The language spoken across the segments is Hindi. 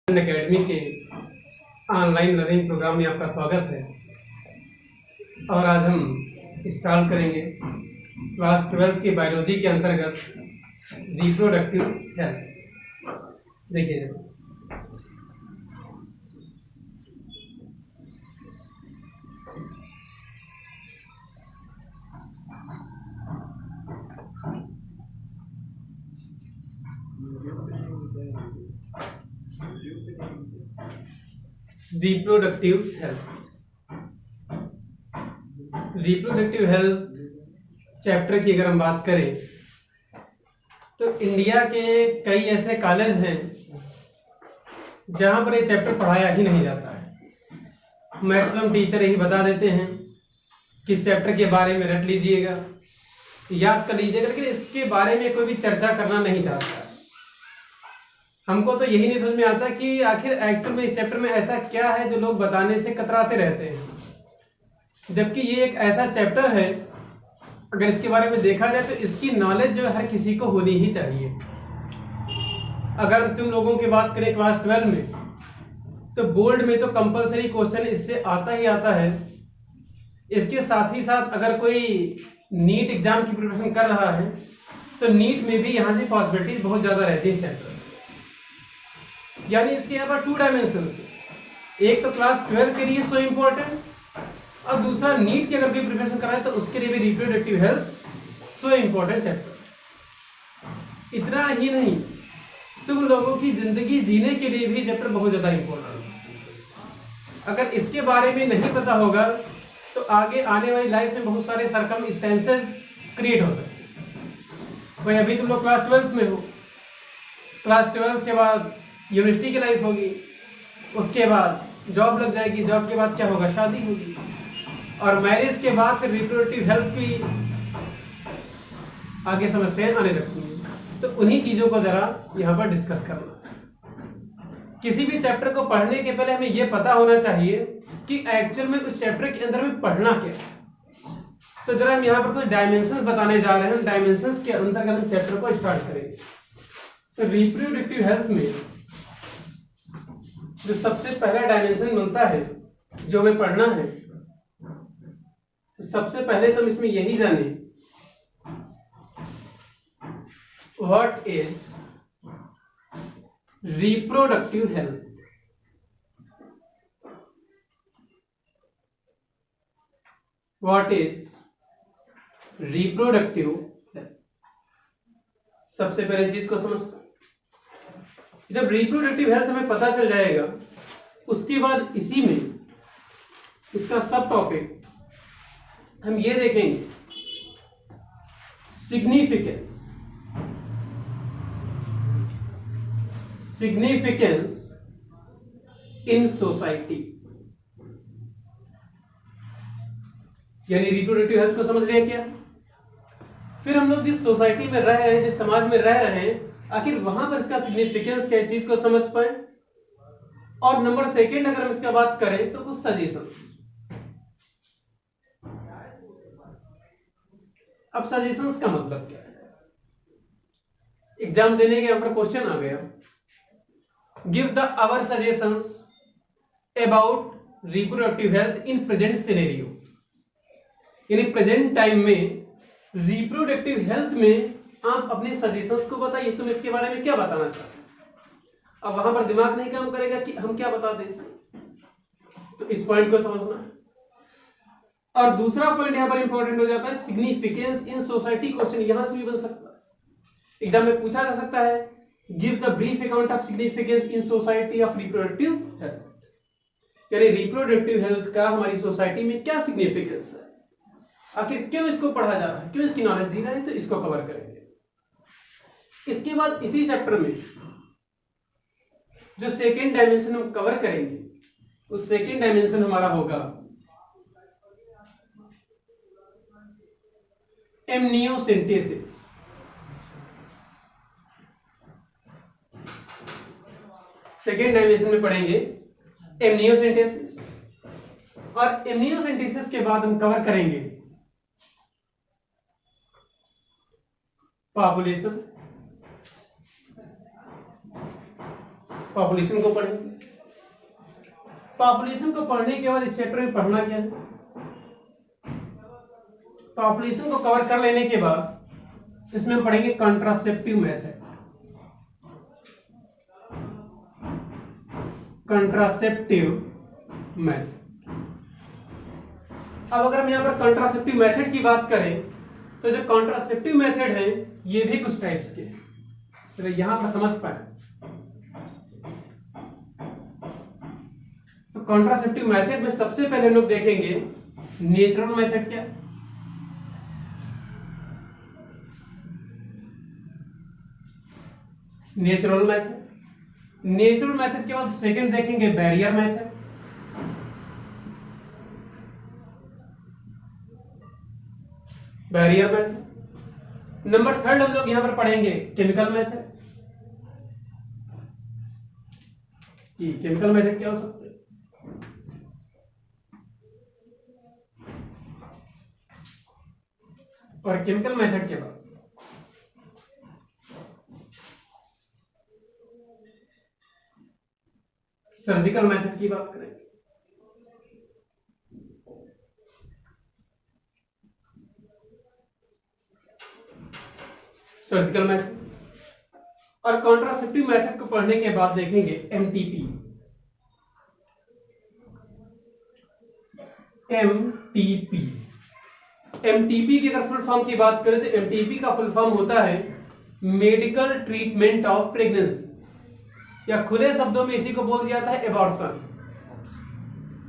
एकेडमी के ऑनलाइन लर्निंग प्रोग्राम में आपका स्वागत है। और आज हम स्टार्ट करेंगे क्लास 12 की बायोलॉजी के अंतर्गत रिप्रोडक्टिव हेल्थ। देखिए, रिप्रोडक्टिव हेल्थ चैप्टर की अगर हम बात करें तो इंडिया के कई ऐसे कॉलेज हैं जहां पर ये चैप्टर पढ़ाया ही नहीं जाता है। मैक्सिमम टीचर यही बता देते हैं कि इस चैप्टर के बारे में रट लीजिएगा, याद कर लीजिएगा, लेकिन इसके बारे में कोई भी चर्चा करना नहीं चाहता है। हमको तो यही नहीं समझ में आता कि आखिर एक्चुअल में इस चैप्टर में ऐसा क्या है जो लोग बताने से कतराते रहते हैं, जबकि ये एक ऐसा चैप्टर है, अगर इसके बारे में देखा जाए तो इसकी नॉलेज जो है हर किसी को होनी ही चाहिए। अगर तुम लोगों की बात करें क्लास 12 में, तो बोर्ड में तो कंपलसरी क्वेश्चन इससे आता ही आता है। इसके साथ ही साथ अगर कोई नीट एग्जाम की प्रिपरेशन कर रहा है तो नीट में भी यहाँ से पॉसिबिलिटीज बहुत ज्यादा रहती है चैप्टर। यानी इसके यहाँ पर 2 डायमेंशन, एक तो क्लास 12 के लिए सो इम्पोर्टेंट, और दूसरा नीट की अगर कोई प्रिपरेशन कर रहा है तो उसके लिए भी reproductive health so important chapter. इतना ही नहीं, तुम लोगों की जिंदगी जीने के लिए भी चैप्टर बहुत ज्यादा इम्पोर्टेंट है। अगर इसके बारे में नहीं पता होगा तो आगे आने वाली लाइफ में बहुत सारे सर्कमस्टेंसेस क्रिएट हो सकते हैं। भाई अभी तुम लोग क्लास 12 में हो, क्लास 12 के बाद यूनिवर्सिटी की लाइफ होगी, उसके बाद जॉब लग जाएगी, जॉब के बाद क्या होगा, शादी होगी, और मैरिज के बाद फिर रिप्रोडक्टिव हेल्थ की आगे समस्याएं आने लगती हैं। तो उन्हीं चीजों को जरा यहाँ पर डिस्कस करना। किसी भी चैप्टर को पढ़ने के पहले हमें यह पता होना चाहिए कि एक्चुअल में उस चैप्टर के अंदर में पढ़ना क्या है। तो जरा हम यहाँ पर कुछ डायमेंशंस बताने जा रहे हैं। डायमेंशंस के अंतर्गत हम चैप्टर को स्टार्ट करेंगे। तो रिप्रोडक्टिव हेल्थ में जो सबसे पहला डायमेंशन बनता है जो हमें पढ़ना है, तो सबसे पहले तो हम इसमें यही जाने what is reproductive health. What is reproductive health, सबसे पहले चीज को समझते। जब रिप्रोडक्टिव हेल्थ हमें पता चल जाएगा, उसके बाद इसी में इसका सब टॉपिक हम ये देखेंगे, सिग्निफिकेंस इन सोसाइटी। यानी रिप्रोडक्टिव हेल्थ को समझ लिया क्या, फिर हम लोग जिस सोसाइटी में रह रहे हैं, जिस समाज में रह रहे हैं, आखिर वहां पर इसका सिग्निफिकेंस क्या, इस चीज को समझ पाए। और नंबर सेकंड अगर हम इसका बात करें तो कुछ सजेशंस। अब सजेशंस का मतलब क्या है, एग्जाम देने के यहां पर क्वेश्चन आ गया, give the our suggestions about reproductive health in present scenario. यानी प्रेजेंट टाइम में रिप्रोडक्टिव हेल्थ में आप अपने सजेशंस को बताइए, तुम इसके बारे में क्या बताना चाहते हो। अब वहां पर दिमाग नहीं काम करेगा कि हम क्या बता दें, तो इस पॉइंट को समझना है। और दूसरा पॉइंट यहां पर इंपॉर्टेंट हो जाता है, सिग्निफिकेंस इन सोसाइटी। क्वेश्चन यहां से भी बन सकता है, एग्जाम में पूछा जा सकता है, give the brief account of significance in society of reproductive health. यानी रिप्रोडक्टिव हेल्थ का हमारी सोसाइटी में क्या सिग्निफिकेंस है, आखिर क्यों इसको पढ़ा जा रहा है, क्यों इसकी नॉलेज दी रहा है, तो इसको कवर करेंगे। इसके बाद इसी चैप्टर में जो सेकेंड डायमेंशन हम कवर करेंगे, उस सेकेंड डायमेंशन हमारा होगा एमनियोसेंटेसिस। सेकेंड डायमेंशन में पढ़ेंगे एमनियोसेंटेसिस, और एमनियोसेंटेसिस के बाद हम कवर करेंगे पॉपुलेशन, पॉपुलेशन को पढ़ेंगे। पॉपुलेशन को पढ़ने के बाद इस चैप्टर में पढ़ना क्या है, पॉपुलेशन को कवर कर लेने के बाद इसमें हम पढ़ेंगे कंट्रासेप्टिव मेथड। Contraceptive method. अब अगर हम यहां पर कंट्रासेप्टिव मेथड की बात करें तो जो कंट्रासेप्टिव मेथड है ये भी कुछ टाइप्स के हैं, तो यहां पर समझ पाए। तो कंट्रासेप्टिव मेथड में सबसे पहले हम लोग देखेंगे नेचुरल मेथड क्या है, नेचुरल मेथड। नेचुरल मेथड के बाद सेकंड देखेंगे barrier method. Barrier method. Number third हम लोग यहां पर पढ़ेंगे केमिकल मेथड। केमिकल मेथड क्या हो सकते हैं, और केमिकल मेथड के बाद सर्जिकल मेथड की बात करें। सर्जिकल मेथड और कॉन्ट्रासेप्टिव मेथड को पढ़ने के बाद देखेंगे एमटीपी। एमटीपी एमटीपी की अगर फुल फॉर्म की बात करें तो एमटीपी का फुल फॉर्म होता है मेडिकल ट्रीटमेंट ऑफ प्रेगनेंसी, या खुले शब्दों में इसी को बोल दिया जाता है एबॉर्शन।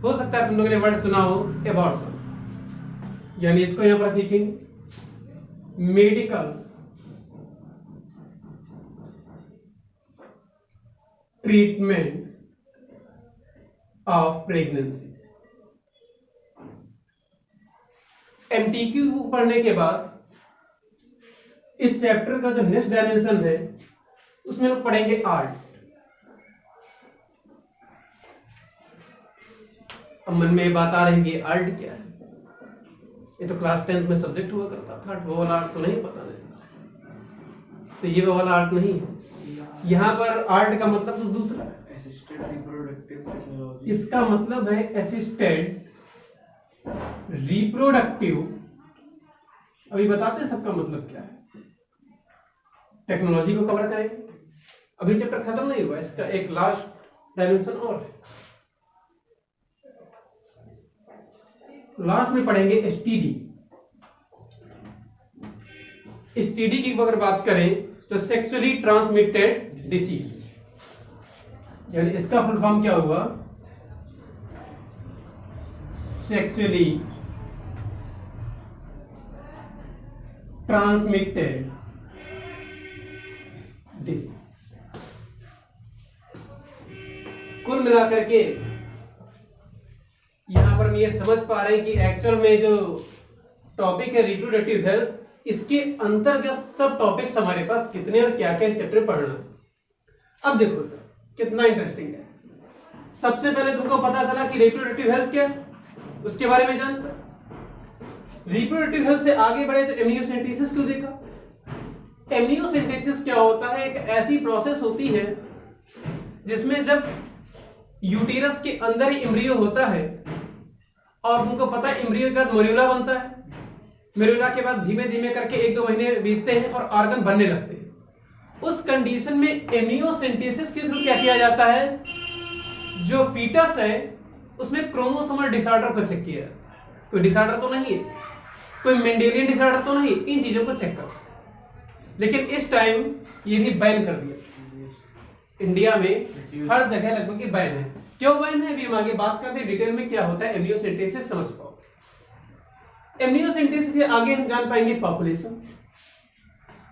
हो सकता है तुम लोगों ने वर्ड सुना हो एबॉर्शन, यानी इसको यहां पर सीखेंगे मेडिकल ट्रीटमेंट ऑफ प्रेगनेंसी। एमटीक्यू पढ़ने के बाद इस चैप्टर का जो नेक्स्ट डायमेंशन है उसमें लोग पढ़ेंगे आर्ट। अब मन में बात आ रही है आर्ट क्या है, ये तो क्लास 10th में सब्जेक्ट हुआ करता था, वो वाला आर्ट तो नहीं पता नहीं, तो ये वो वाला आर्ट नहीं है। यहाँ पर आर्ट का मतलब कुछ दूसरा है, असिस्टेड रिप्रोडक्टिव टेक्नोलॉजी। इसका मतलब है असिस्टेड रिप्रोडक्टिव। अभी बताते हैं सबका मतलब क्या है, टेक्नोलॉजी को कवर करेंगे। अभी चैप्टर खत्म नहीं हुआ, इसका एक लास्ट डायमेंशन और है। लास्ट में पढ़ेंगे एसटीडी। एसटीडी की अगर बात करें तो सेक्सुअली ट्रांसमिटेड डिसीज, यानी इसका फुल फॉर्म क्या हुआ, सेक्सुअली ट्रांसमिटेड डिसीज। कुल मिलाकर के यहां पर हम ये समझ पा रहे हैं कि एक्चुअल में जो टॉपिक है रिप्रोडक्टिव हेल्थ, इसके अंतर्गत सब टॉपिक्स हमारे पास कितने और क्या क्या इस चैप्टर पढ़ना है। अब देखो कितना इंटरेस्टिंग है। सबसे पहले तुमको पता चला कि रिप्रोडक्टिव हेल्थ क्या है, उसके बारे में जानते। रिप्रोडक्टिव हेल्थ से आगे बढ़े तो एमनियोसेंटेसिस क्यों देखा। एमनियोसेंटेसिस क्या होता है, एक ऐसी प्रोसेस होती है जिसमें जब यूटेरस के अंदर ही एम्ब्रियो होता है, और तुमको पता है एम्ब्रियो के बाद मॉर्यूला बनता है, मॉर्यूला के बाद धीमे धीमे करके 1-2 महीने बीतते हैं और ऑर्गन बनने लगते हैं। उस कंडीशन में एमनियोसेंटेसिस के थ्रू क्या किया जाता है, जो फीटस है उसमें क्रोमोसोमल डिसऑर्डर को चेक किया जाता है। कोई डिसऑर्डर तो नहीं है, कोई मेंडेलियन डिसऑर्डर तो नहीं, इन चीजों को चेक करो। लेकिन इस टाइम ये भी बैन कर दिया इंडिया में, हर जगह लगभग बैन है। क्यों बैन है अभी हम आगे बात करते हैं डिटेल में क्या होता है एमनियोसेंटेसिस, समझ पाओ। एमनियोसेंटेसिस के आगे हम जान पाएंगे पॉपुलेशन।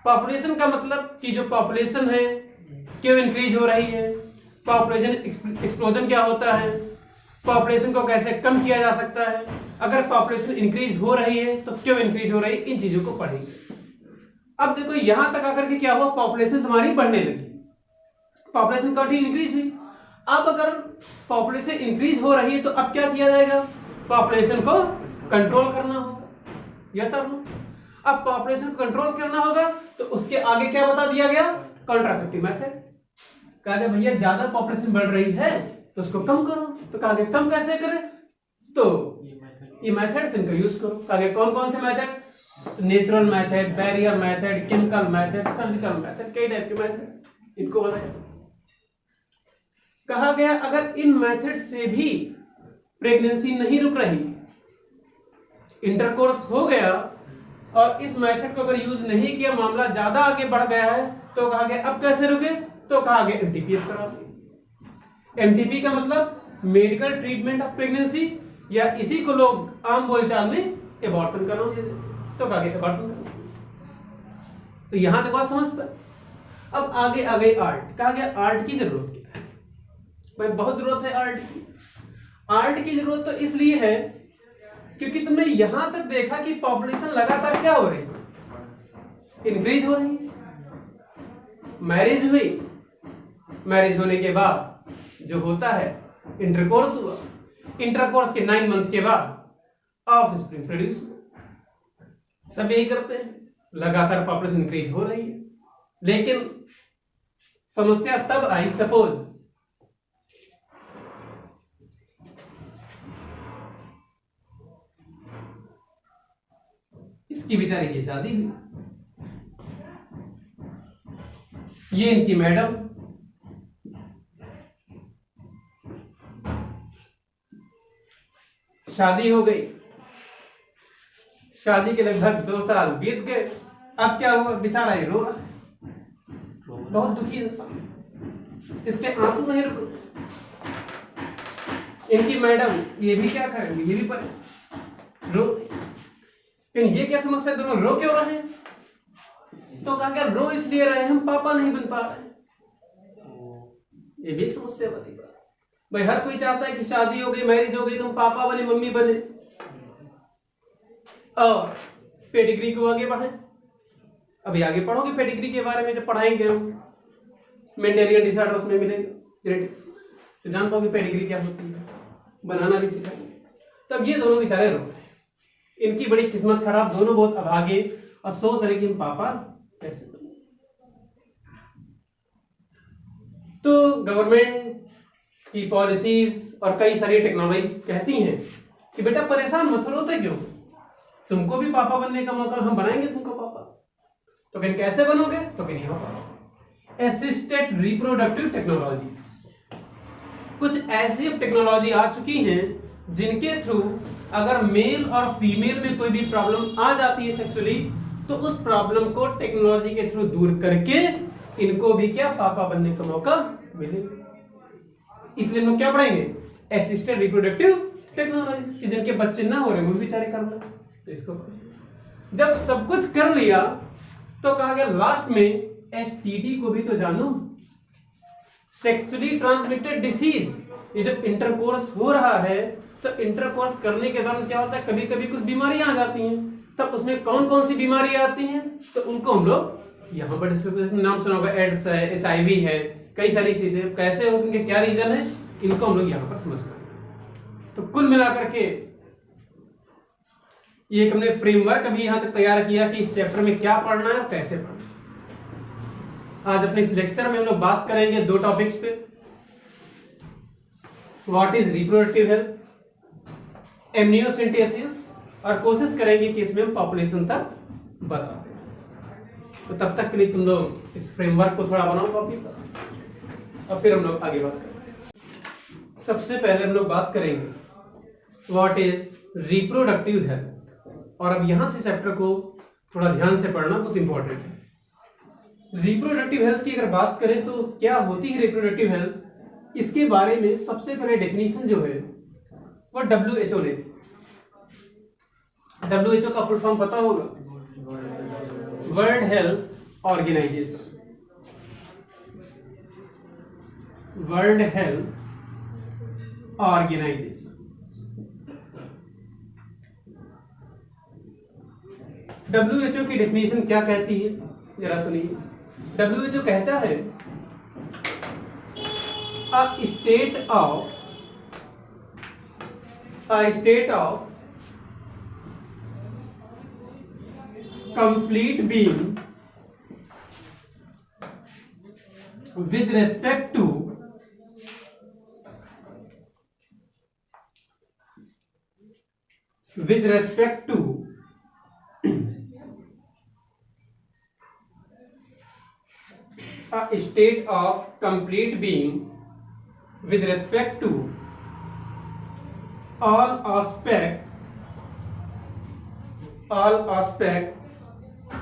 पॉपुलेशन का मतलब कि जो पॉपुलेशन है क्यों इंक्रीज हो रही है, पॉपुलेशन एक्सप्लोजन क्या होता है, पॉपुलेशन को कैसे कम किया जा सकता है, अगर पॉपुलेशन इंक्रीज हो रही है तो क्यों इंक्रीज हो रही है, इन चीजों को पढ़ेंगे। अब देखो यहां तक आकर के क्या हुआ, पॉपुलेशन तुम्हारी बढ़ने लगी, पॉपुलेशन काफी इंक्रीज हुई। अब अगर पॉपुलेशन इंक्रीज हो रही है तो अब क्या किया जाएगा, पॉपुलेशन को कंट्रोल करना होगा। Yes sir no. अब पॉपुलेशन को कंट्रोल करना होगा तो उसके आगे क्या बता दिया गया, कंट्रासेप्टिव मेथड। कहा गया भैया ज्यादा पॉपुलेशन बढ़ रही है तो उसको कम करो। तो कहा गया कम कैसे करें, तो ये मेथड्स इनका यूज करो। कहा गया कौन कौन से method, natural method, barrier method, chemical method, surgical method, कई टाइप के मेथड इनको बताया। कहा गया अगर इन मेथड से भी प्रेगनेंसी नहीं रुक रही, इंटरकोर्स हो गया और इस मेथड को अगर यूज नहीं किया, मामला ज्यादा आगे बढ़ गया है, तो कहा गया अब कैसे रुके, तो कहा गया एमटीपी करा दो। एमटीपी का मतलब मेडिकल ट्रीटमेंट ऑफ प्रेगनेंसी, या इसी को लोग आम बोलचाल में एबॉर्शन का नाम देते हैं, तो कहा गया एबॉर्शन करना। तो यहां तक बात समझ पर। अब आगे आ गई आर्ट। कहा गया आर्ट की जरूरत क्या है, भाई बहुत जरूरत है आर्ट की। आर्ट की जरूरत तो इसलिए है क्योंकि तुमने यहां तक देखा कि पॉपुलेशन लगातार क्या हो रही है, इंक्रीज हो रही है। मैरिज हुई, मैरिज होने के बाद जो होता है इंटरकोर्स हुआ, इंटरकोर्स के 9 मंथ के बाद ऑफ स्प्रिंग प्रोड्यूस हुआ। सब यही करते हैं, लगातार पॉपुलेशन इंक्रीज हो रही है। लेकिन समस्या तब आई, सपोज इसकी बेचारी की शादी हुई, ये इनकी मैडम, शादी हो गई, शादी के लगभग 2 साल बीत गए। अब क्या हुआ, बेचारा ये रो रहा है, बहुत दुखी इंसान, इसके आंसू नहीं रुक रहे। इनकी मैडम ये भी क्या करेंगे, ये भी परेशान रो। लेकिन ये क्या समस्या, दोनों रो क्यों रहे हैं, तो कहा क्या रो इसलिए रहे हम पापा नहीं बन पा रहे। ये भी एक समस्या बनी। भाई हर कोई चाहता है कि शादी हो गई, मैरिज हो गई, तो हम पापा बने, मम्मी बने और पेडिग्री को आगे बढ़े। अभी आगे पढ़ोगे पेडिग्री के बारे में, जब पढ़ाएंगे हम मेंडेलियन डिसऑर्डर उसमें मिलेगा, जेनेटिक्स, तो जान पाओगे पेडिग्री क्या होती है, बनाना भी सिखाएंगे। तब ये दोनों बेचारे रो रहे, इनकी बड़ी किस्मत खराब, दोनों बहुत अभागे और सोच रहे कि हम पापा कैसे बने। तो गवर्नमेंट की पॉलिसीज और कई सारी टेक्नोलॉजी कहती हैं कि बेटा परेशान मत हो, रोते क्यों, तुमको भी पापा बनने का मौका, हम बनाएंगे तुमको पापा। तो फिर कैसे बनोगे, तो फिर यहां पर असिस्टेड रिप्रोडक्टिव टेक्नोलॉजीज, कुछ ऐसी टेक्नोलॉजी आ चुकी हैं जिनके थ्रू अगर मेल और फीमेल में कोई भी प्रॉब्लम आ जाती है सेक्सुअली, तो उस प्रॉब्लम को टेक्नोलॉजी के थ्रू दूर करके इनको भी क्या पापा बनने का मौका मिलेगा। इसलिए हम लोग क्या पढ़ेंगे, असिस्टेड रिप्रोडक्टिव टेक्नोलॉजी, जिनके बच्चे ना हो रहे वो भी बेचारे कर रहे हैं। तो इसको जब सब कुछ कर लिया तो कहा गया लास्ट में एसटीडी को भी तो जानो, सेक्सुअली ट्रांसमिटेड डिसीज। ये जब इंटरकोर्स हो रहा है तो इंटरकोर्स करने के दौरान क्या होता है, कभी कभी कुछ बीमारियां आ जाती हैं, तब उसमें कौन कौन सी बीमारी आती हैं, तो उनको हम लोग यहाँ पर नाम सुना होगा, एड्स है, HIV है, कई सारी चीजें कैसे होती हैं, क्या रीजन है, इनको हम लोग यहाँ पर समझ पाएंगे। तो कुल मिलाकर के ये हमने फ्रेमवर्क अभी यहां तक तैयार किया कि इस चैप्टर में क्या पढ़ना है और कैसे पढ़ना है। आज अपने इस लेक्चर में हम लोग बात करेंगे 2 टॉपिक्स पे, what is reproductive health, amniocentesis, और कोशिश करेंगे कि इसमें हम पॉपुलेशन तक बता दें। तो तब तक के लिए तुम लोग इस फ्रेमवर्क को थोड़ा बनाओ कॉपी पर और फिर हम लोग आगे बात करेंगे। सबसे पहले हम लोग बात करेंगे व्हाट इज रिप्रोडक्टिव हेल्थ, और अब यहां से चैप्टर को थोड़ा ध्यान से पढ़ना बहुत इंपॉर्टेंट है। रिप्रोडक्टिव हेल्थ की अगर बात करें तो क्या होती है रिप्रोडक्टिव हेल्थ, इसके बारे में सबसे पहले डेफिनेशन जो है वो WHO ने। WHO का फुल फॉर्म पता होगा, World Health Organization, World Health Organization. WHO की डेफिनेशन क्या कहती है, जरा सुनिए। WHO कहता है a state of complete being with respect to a state of complete being with respect to all aspect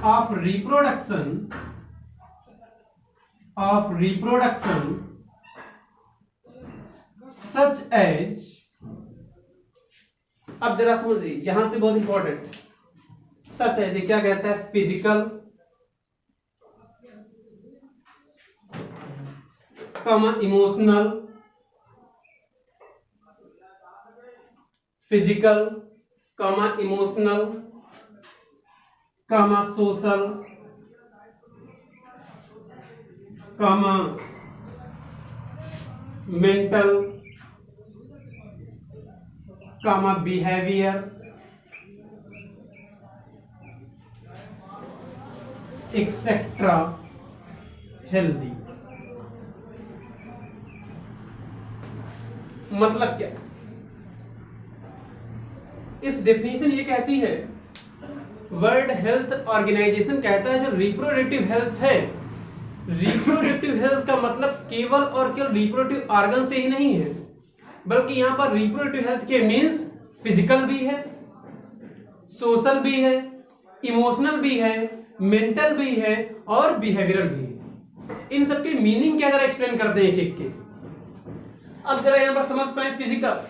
of reproduction such as, अब जरा समझिए यहां से बहुत इंपॉर्टेंट, सच एज क्या कहता है, physical comma emotional, physical comma emotional comma social comma mental comma behaviour etcetera healthy. मतलब क्या, इस डेफिनेशन ये कहती है, वर्ल्ड हेल्थ ऑर्गेनाइजेशन कहता है जो रिप्रोडक्टिव हेल्थ है, रिप्रोडक्टिव हेल्थ का मतलब केवल और केवल रिप्रोडक्टिव ऑर्गन से ही नहीं है, बल्कि यहां पर रिप्रोडक्टिव हेल्थ के मीन्स फिजिकल भी है, सोशल भी है, इमोशनल भी है, मेंटल भी है और बिहेवियरल भी है। इन सबके मीनिंग क्या जरा एक्सप्लेन करते हैं एक एक के। अब जरा यहां पर समझ पाए फिजिकल,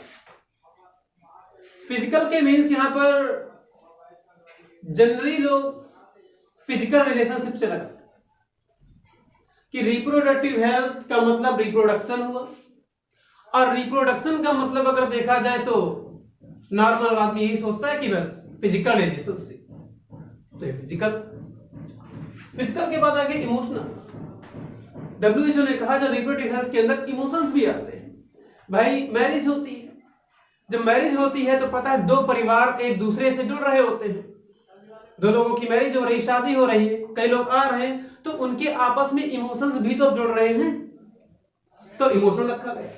फिजिकल के मीन्स यहां पर जनरली लोग फिजिकल रिलेशनशिप से लगाते हैं कि रिप्रोडक्टिव हेल्थ का मतलब रिप्रोडक्शन हुआ, और रिप्रोडक्शन का मतलब अगर देखा जाए तो नॉर्मल आदमी यही सोचता है कि बस फिजिकल रिलेशनशिप, तो फिजिकल, फिजिकल के बाद आगे इमोशनल। WHO ने कहा जब रिप्रोडक्टिव हेल्थ के अंदर इमोशंस भी आते हैं। भाई मैरिज होती है, जब मैरिज होती है तो पता है दो परिवार एक दूसरे से जुड़ रहे होते हैं, दो लोगों की मैरिज हो रही, शादी हो रही है, कई लोग आ रहे हैं, तो उनके आपस में इमोशंस भी तो जुड़ रहे हैं, तो इमोशन रखा गया।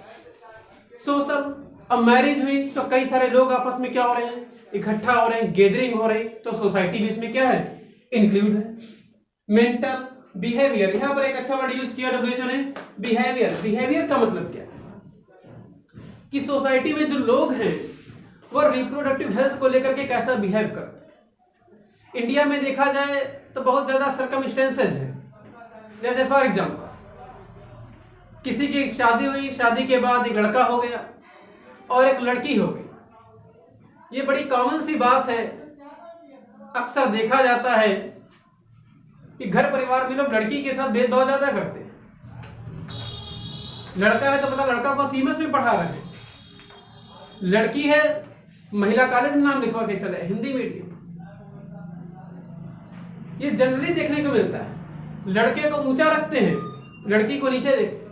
सोशल, अब मैरिज हुई तो कई सारे लोग आपस में क्या हो रहे हैं, इकट्ठा हो रहे हैं, गैदरिंग हो रही, तो सोसाइटी भी इसमें क्या है, इंक्लूड है। मेंटल, बिहेवियर, यहां पर एक अच्छा वर्ड यूज किया WHO ने, बिहेवियर। बिहेवियर का मतलब क्या है कि सोसाइटी में जो लोग हैं वो रिप्रोडक्टिव हेल्थ को लेकर के कैसा बिहेव करते हैं। इंडिया में देखा जाए तो बहुत ज्यादा सर्कमस्टेंसेस है, जैसे फॉर एग्जांपल किसी की शादी हुई, शादी के बाद एक लड़का हो गया और एक लड़की हो गई। ये बड़ी कॉमन सी बात है, अक्सर देखा जाता है कि घर परिवार में लोग लड़की के साथ भेदभाव ज्यादा करते हैं। लड़का है तो पता लड़का को सीमस में पढ़ा रहे हैं, लड़की है महिला कॉलेज में नाम लिखवा के चले, हिंदी मीडियम। ये जनरली देखने को मिलता है, लड़के को ऊंचा रखते हैं, लड़की को नीचे देखते हैं।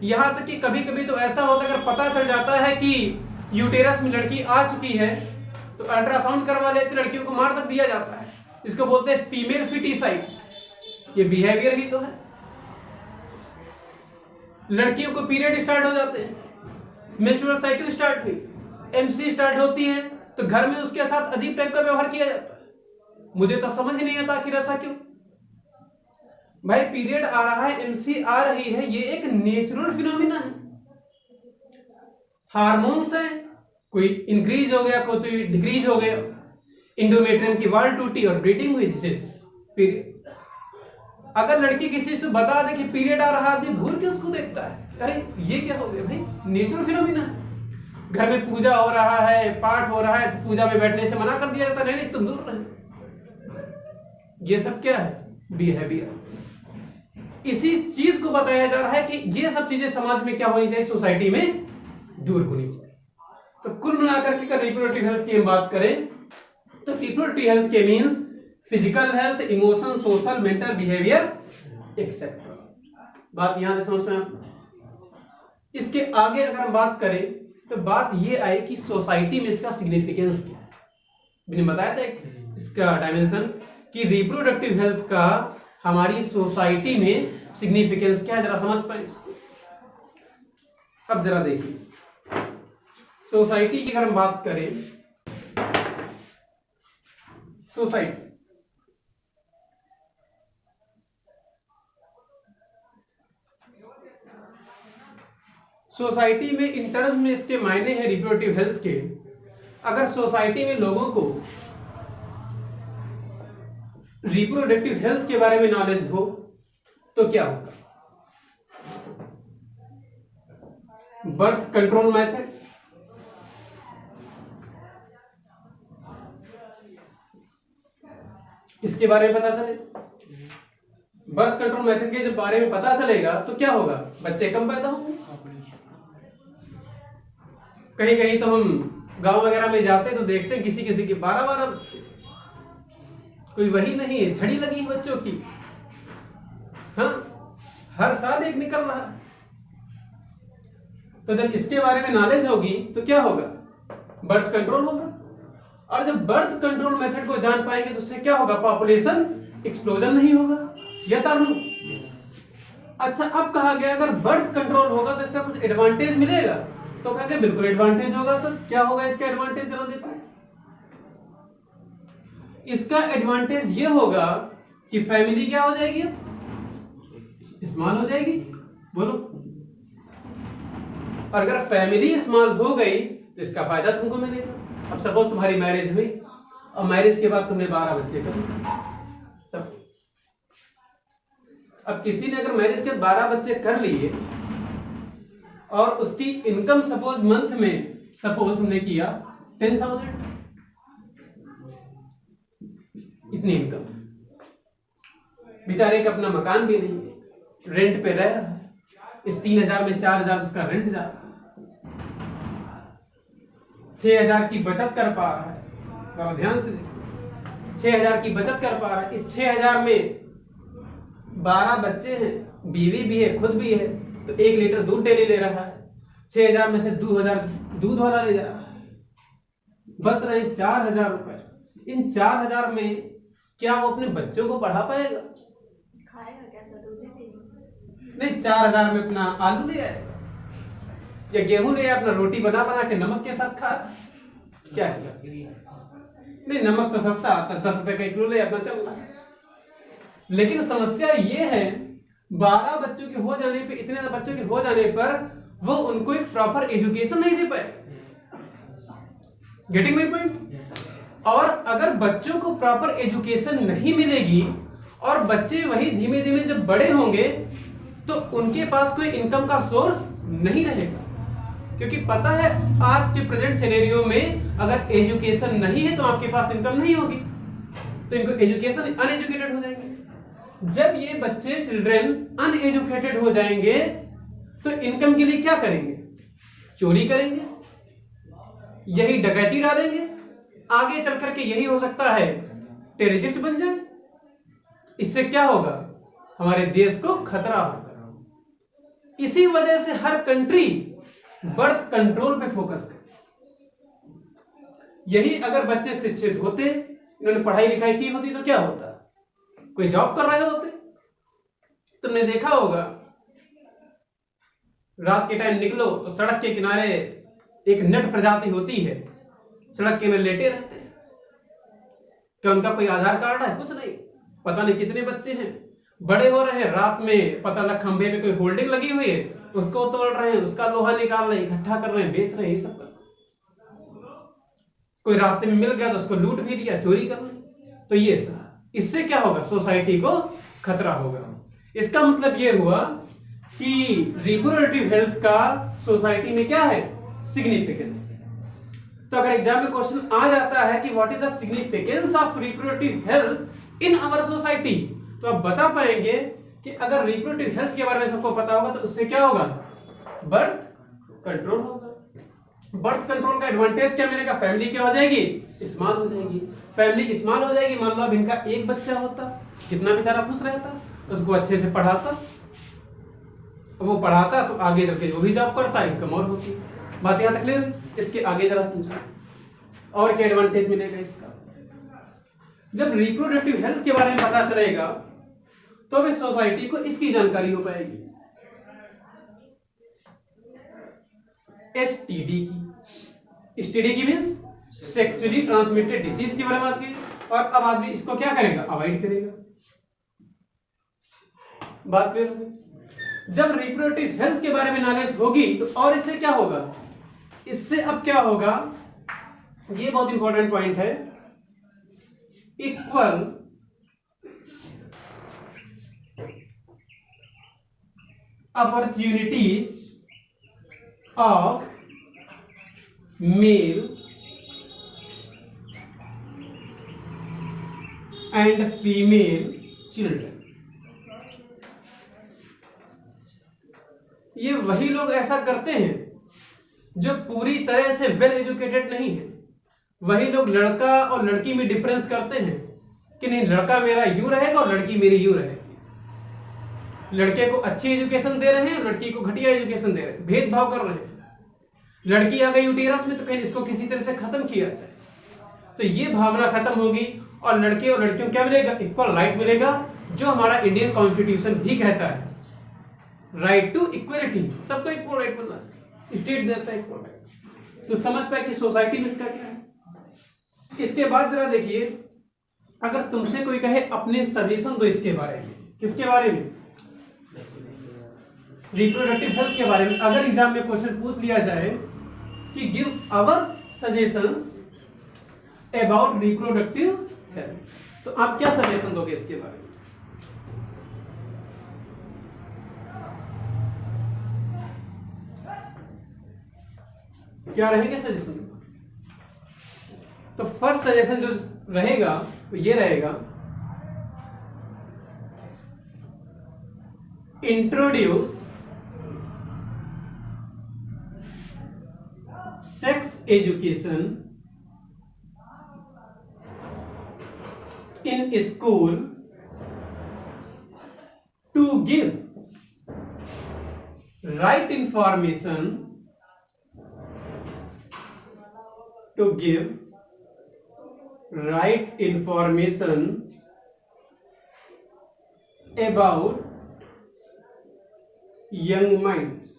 यहां तक कि कभी कभी तो ऐसा होता है, अगर पता चल जाता है कि यूटेरस में लड़की आ चुकी है तो अल्ट्रासाउंड करवा लेते, लड़कियों को मार तक दिया जाता है। इसको बोलते हैं फीमेल फिटिसाइड। ये बिहेवियर ही तो है। लड़कियों को पीरियड स्टार्ट हो जाते हैं, मेंस्ट्रुअल साइकिल स्टार्ट हुई, MC स्टार्ट होती है, तो घर में उसके साथ अजीब टाइप का व्यवहार किया जाता है। मुझे तो समझ नहीं आता आखिर ऐसा क्यों। भाई पीरियड आ रहा है, MC आ रही है, ये एक नेचुरल फिनोमिना है। हार्मोन्स है, कोई इंक्रीज हो गया, कोई डिक्रीज हो गया, इंडोमेट्रियम की वॉल टूटी और ब्लीडिंग हुई, दिस इज पीरियड। अगर लड़की किसी से बता दे कि पीरियड आ रहा, आदमी घूर के उसको देखता है, अरे ये क्या हो गया भाई, नेचुरल फिनोमिना है। घर में पूजा हो रहा है, पाठ हो रहा है, तो पूजा में बैठने से मना कर दिया जाता, नहीं तुम दूर रहे। ये सब क्या है, बिहेवियर। इसी चीज को बताया जा रहा है कि ये सब चीजें समाज में क्या होनी चाहिए, सोसाइटी में दूर होनी चाहिए। तो कुल मिलाकर के रिप्रोडक्टिव हेल्थ की हम बात करें तो रिप्रोडक्टिव हेल्थ के means physical health, emotion, social, mental, behaviour etcetera. बात यहां तक समझ में आप। इसके आगे अगर हम बात करें तो बात ये आई कि सोसाइटी में इसका सिग्निफिकेंस क्या है। मैंने बताया था इसका डायमेंशन कि रिप्रोडक्टिव हेल्थ का हमारी सोसाइटी में सिग्निफिकेंस क्या है, जरा समझ पाए इसको। अब जरा देखिए, सोसाइटी की अगर हम बात करें, सोसाइटी सोसाइटी में इन टर्म्स में इसके मायने हैं रिप्रोडक्टिव हेल्थ के। अगर सोसाइटी में लोगों को रिप्रोडक्टिव हेल्थ के बारे में नॉलेज हो तो क्या होगा? बर्थ कंट्रोल मेथड, इसके बारे में पता चले। बर्थ कंट्रोल मेथड के जब बारे में पता चलेगा तो क्या होगा? बच्चे कम पैदा होंगे। कहीं कहीं तो हम गांव वगैरह में जाते हैं तो देखते हैं किसी किसी के 12-12 बच्चे, कोई वही नहीं है, झड़ी लगी बच्चों की। हाँ, हर साल एक निकल रहा है। तो जब इसके बारे में नॉलेज होगी तो क्या होगा? बर्थ कंट्रोल होगा। और जब बर्थ कंट्रोल मेथड को जान पाएंगे तो उससे क्या होगा? पॉपुलेशन एक्सप्लोजन नहीं होगा। यस और नो? अच्छा, अब कहा गया अगर बर्थ कंट्रोल होगा तो इसका कुछ एडवांटेज मिलेगा, तो कहा गया बिल्कुल एडवांटेज होगा सर। क्या होगा इसका एडवांटेज, जरा देखो। इसका एडवांटेज ये होगा कि फैमिली क्या हो जाएगी? स्मॉल हो जाएगी। बोलो, और अगर फैमिली स्मॉल हो गई तो इसका फायदा तुमको मिलेगा। अब सपोज तुम्हारी मैरिज हुई और मैरिज के बाद तुमने 12 बच्चे कर लिए सब। अब किसी ने अगर मैरिज के 12 बच्चे कर लिए और उसकी इनकम सपोज मंथ में सपोज हमने किया 10,000, इतनी इनकम, बेचारे का अपना मकान भी नहीं है, रेंट पे रह रहा है। इस 3,000 में 4,000 उसका रेंट जा रहा है, 6,000 की बचत कर पा रहा है। तो ध्यान से देखो, 6,000 की बचत कर पा रहा है। इस 6,000 में 12 बच्चे हैं, बीवी भी है, खुद भी है, तो 1 लीटर दूध डेली ले रहा है। 6,000 में से 2,000 दूध वाला ले जा रहा है, बच रहे 4,000 रुपए। इन 4,000 में क्या वो अपने बच्चों को पढ़ा पाएगा? खाएगा क्या सर? दूध ही नहीं, 4,000 में अपना आलू ले आएगा या गेहूं ले आया, अपना रोटी बना बना के नमक के साथ खा। क्या किया? नहीं, नमक तो सस्ता आता, 10 रुपए का 1 किलो ले अपना चल रहा है। लेकिन समस्या ये है, 12 बच्चों के हो जाने पे, इतने ज्यादा बच्चों के हो जाने पर वो उनको एक प्रॉपर एजुकेशन नहीं दे पाए। Getting my point? और अगर बच्चों को प्रॉपर एजुकेशन नहीं मिलेगी और बच्चे वही धीमे धीमे जब बड़े होंगे तो उनके पास कोई इनकम का सोर्स नहीं रहेगा। क्योंकि पता है आज के प्रेजेंट सिनेरियो में अगर एजुकेशन नहीं है तो आपके पास इनकम नहीं होगी, तो इनको एजुकेशन अनएजुकेटेड हो जाएंगे। जब ये बच्चे चिल्ड्रन अनएजुकेटेड हो जाएंगे तो इनकम के लिए क्या करेंगे? चोरी करेंगे, यही डकैती डालेंगे, आगे चल करके यही हो सकता है टेररिस्ट बन जाए। इससे क्या होगा? हमारे देश को खतरा होगा। इसी वजह से हर कंट्री बर्थ कंट्रोल पे फोकस करे। यही अगर बच्चे शिक्षित होते, इन्होंने पढ़ाई लिखाई की होती तो क्या होता? कोई जॉब कर रहे होते। तुमने देखा होगा रात के टाइम निकलो तो सड़क के किनारे एक नट प्रजाति होती है, सड़क के में लेटे रहते हैं। क्या उनका कोई आधार कार्ड है? कुछ नहीं, पता नहीं कितने बच्चे हैं, बड़े हो रहे हैं। रात में पता लग खंभे पे कोई होल्डिंग लगी हुई है, उसको तोड़ रहे हैं, उसका लोहा निकाल रहे हैं, इकट्ठा कर रहे हैं, बेच रहे हैं, ये सब कर। कोई रास्ते में मिल गया तो उसको लूट भी लिया, चोरी कर रहे। तो ये सब, इससे क्या होगा? सोसाइटी को खतरा होगा। इसका मतलब ये हुआ कि रिप्रोडक्टिव हेल्थ का सोसाइटी में क्या है? सिग्निफिकेंस। तो अगर एग्जाम में क्वेश्चन आ जाता है कि what is the significance of reproductive health in our society, तो आप बता पाएंगे कि अगर रिप्रोडक्टिव हेल्थ के बारे में सबको पता होगा तो उससे क्या होगा? बर्थ कंट्रोल होगा। बर्थ कंट्रोल का एडवांटेज क्या मिलेगा? फैमिली क्या हो जाएगी? स्मॉल हो जाएगी। फैमिली स्मॉल हो जाएगी, मान लो अब इनका एक बच्चा होता, कितना बेचारा खुश रहता, उसको अच्छे से पढ़ाता, वो पढ़ाता तो आगे चल के जो भी जॉब करता इनकम और होती। बात यहां तक क्लियर? इसके आगे जरा समझो और क्या एडवांटेज मिलेगा इसका। जब रिप्रोडक्टिव हेल्थ के बारे में पता चलेगा तो भी सोसाइटी को इसकी जानकारी हो पाएगी। एसटीडी की, एसटीडी की मींस सेक्सुअली ट्रांसमिटेड डिसीज के बारे में बात की, और अब आदमी इसको क्या करेगा, अवॉइड करेगा। बात क्लियर हो गई। जब रिप्रोडक्टिव हेल्थ के बारे में नॉलेज होगी तो और इससे क्या होगा, इससे अब क्या होगा, ये बहुत इंपॉर्टेंट पॉइंट है, equal opportunities of male and female children. ये वही लोग ऐसा करते हैं जो पूरी तरह से वेल एजुकेटेड नहीं है। वही लोग लड़का और लड़की में डिफरेंस करते हैं कि नहीं, लड़का मेरा यूं रहेगा और लड़की मेरी यूं रहेगी। लड़के को अच्छी एजुकेशन दे रहे हैं, लड़की को घटिया एजुकेशन दे रहे हैं, भेदभाव कर रहे हैं। लड़की आ गई यूटेरस में तो कहीं इसको किसी तरह से खत्म किया जाए। तो ये भावना खत्म होगी और लड़के और लड़कियों क्या मिलेगा, इक्वल राइट मिलेगा, जो हमारा इंडियन कॉन्स्टिट्यूशन भी कहता है, राइट टू इक्वलिटी, सबको इक्वल राइट मिलना चाहिए, स्टेट देता है इक्वल राइट। तो समझ पाए कि सोसाइटी में इसका क्या है। इसके बाद जरा देखिए, अगर तुमसे कोई कहे अपने सजेशन दो इसके बारे में, किसके बारे में, रिप्रोडक्टिव हेल्थ के बारे में, अगर एग्जाम में क्वेश्चन पूछ लिया जाए कि give our suggestions about reproductive health, तो आप क्या सजेशन दोगे इसके बारे में? क्या रहेंगे सजेशन? तो फर्स्ट सजेशन जो रहेगा वो ये रहेगा, introduce sex education in school to give right information, to give right information about young minds।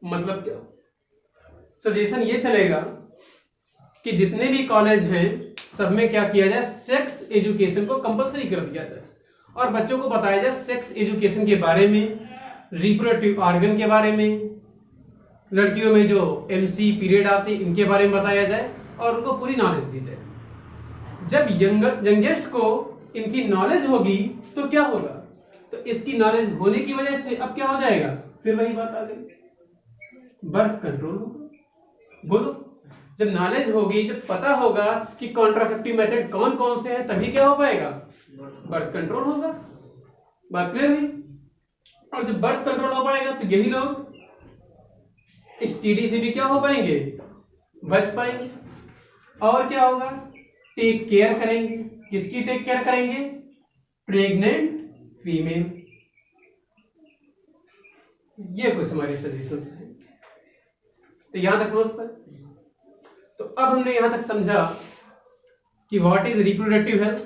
मतलब क्या, सजेशन ये चलेगा कि जितने भी कॉलेज हैं सब में क्या किया जाए, सेक्स एजुकेशन को कंपलसरी कर दिया जाए और बच्चों को बताया जाए सेक्स एजुकेशन के बारे में, रिप्रोडक्टिव ऑर्गन के बारे में, लड़कियों में जो एमसी पीरियड आते हैं इनके बारे में बताया जाए और उनको पूरी नॉलेज दी जाए। जब यंगेस्ट को इनकी नॉलेज होगी तो क्या होगा, तो इसकी नॉलेज होने की वजह से अब क्या हो जाएगा, फिर वही बात आ गई, बर्थ कंट्रोल होगा। बोलो, जब नॉलेज होगी, जब पता होगा कि कॉन्ट्रासेप्टिव मेथड कौन कौन से हैं, तभी क्या हो पाएगा, बर्थ कंट्रोल होगा। बात क्लियर हुई? और जब बर्थ कंट्रोल हो पाएगा तो यही लोग एसटीडी से भी क्या हो पाएंगे, बच पाएंगे। और क्या होगा, टेक केयर करेंगे। किसकी टेक केयर करेंगे, प्रेग्नेंट फीमेल। ये कुछ हमारे सजेशंस हैं। तो यहां तक समझ पाए? तो अब हमने यहां तक समझा कि what is reproductive health,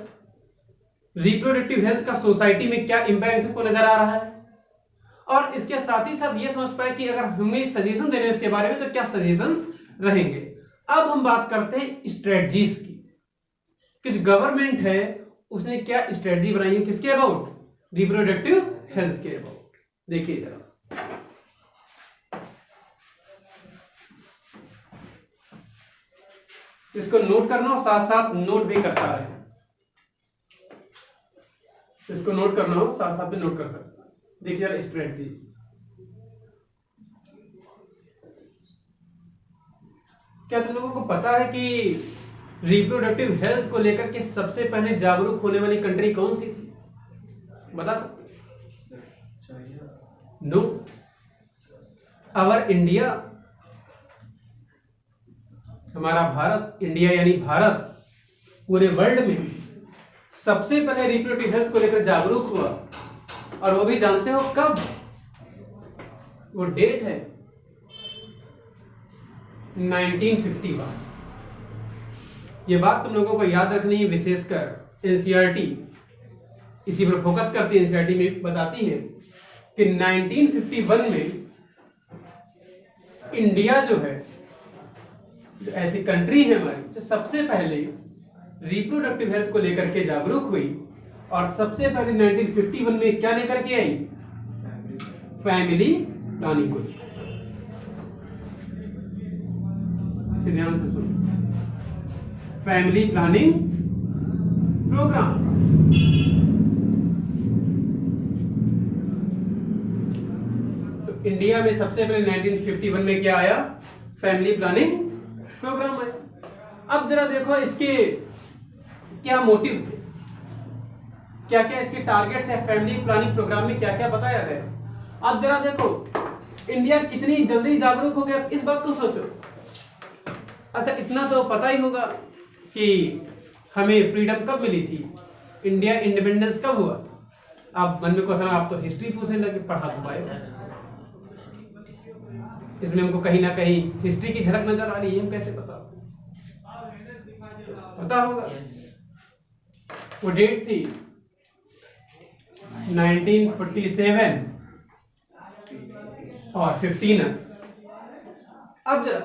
reproductive health का सोसाइटी में क्या इंपैक्ट को नजर आ रहा है, और इसके साथ ही साथ ये समझ पाए कि अगर हमें सजेशन देने इसके बारे में तो क्या सजेशंस रहेंगे। अब हम बात करते हैं स्ट्रेटजीज की। कुछ गवर्नमेंट है उसने क्या स्ट्रेटजी बनाई है, किसके अबाउट, रिप्रोडक्टिव हेल्थ के अबाउट। देखिए जरा, इसको नोट करना हो, साथ साथ नोट भी करता रहे। इसको नोट करना हो, साथ साथ भी नोट कर सकता है। देखिए यार, स्ट्रेटजीज क्या तुम लोगों को पता है कि रिप्रोडक्टिव हेल्थ को लेकर के सबसे पहले जागरूक होने वाली कंट्री कौन सी थी, बता सकते? नो, आवर इंडिया, हमारा भारत। इंडिया यानी भारत पूरे वर्ल्ड में सबसे पहले रिप्रोडक्टिव हेल्थ को लेकर जागरूक हुआ, और वो भी जानते हो कब, वो डेट है 1951। ये बात तुम लोगों को याद रखनी है, विशेषकर एनसीईआरटी इसी पर फोकस करती है। एनसीईआरटी में बताती है कि 1951 में इंडिया जो है, जो ऐसी कंट्री है हमारी जो सबसे पहले रिप्रोडक्टिव हेल्थ को लेकर के जागरूक हुई, और सबसे पहले 1951 में क्या लेकर के आई? फैमिली प्लानिंग को। ध्यान से सुनो, फैमिली प्लानिंग प्रोग्राम। तो इंडिया में सबसे पहले 1951 में क्या आया? फैमिली प्लानिंग प्रोग्राम आया। अब जरा देखो इसके क्या मोटिव थे, क्या क्या इसके टारगेट थे फैमिली प्लानिंग प्रोग्राम में, क्या क्या बताया गया। अब जरा देखो इंडिया कितनी जल्दी जागरूक हो गया, इस बात को सोचो। अच्छा, इतना तो पता ही होगा कि हमें फ्रीडम कब मिली थी, इंडिया इंडिपेंडेंस कब हुआ। आप मन में क्वेश्चन, आप तो हिस्ट्री पूछने लगे, पढ़ा तो पाए। इसमें हमको कहीं ना कहीं हिस्ट्री की झलक नजर आ रही है, हम कैसे पता होगा। वो डेट थी 1947 और 15 अगस्त। अब जरा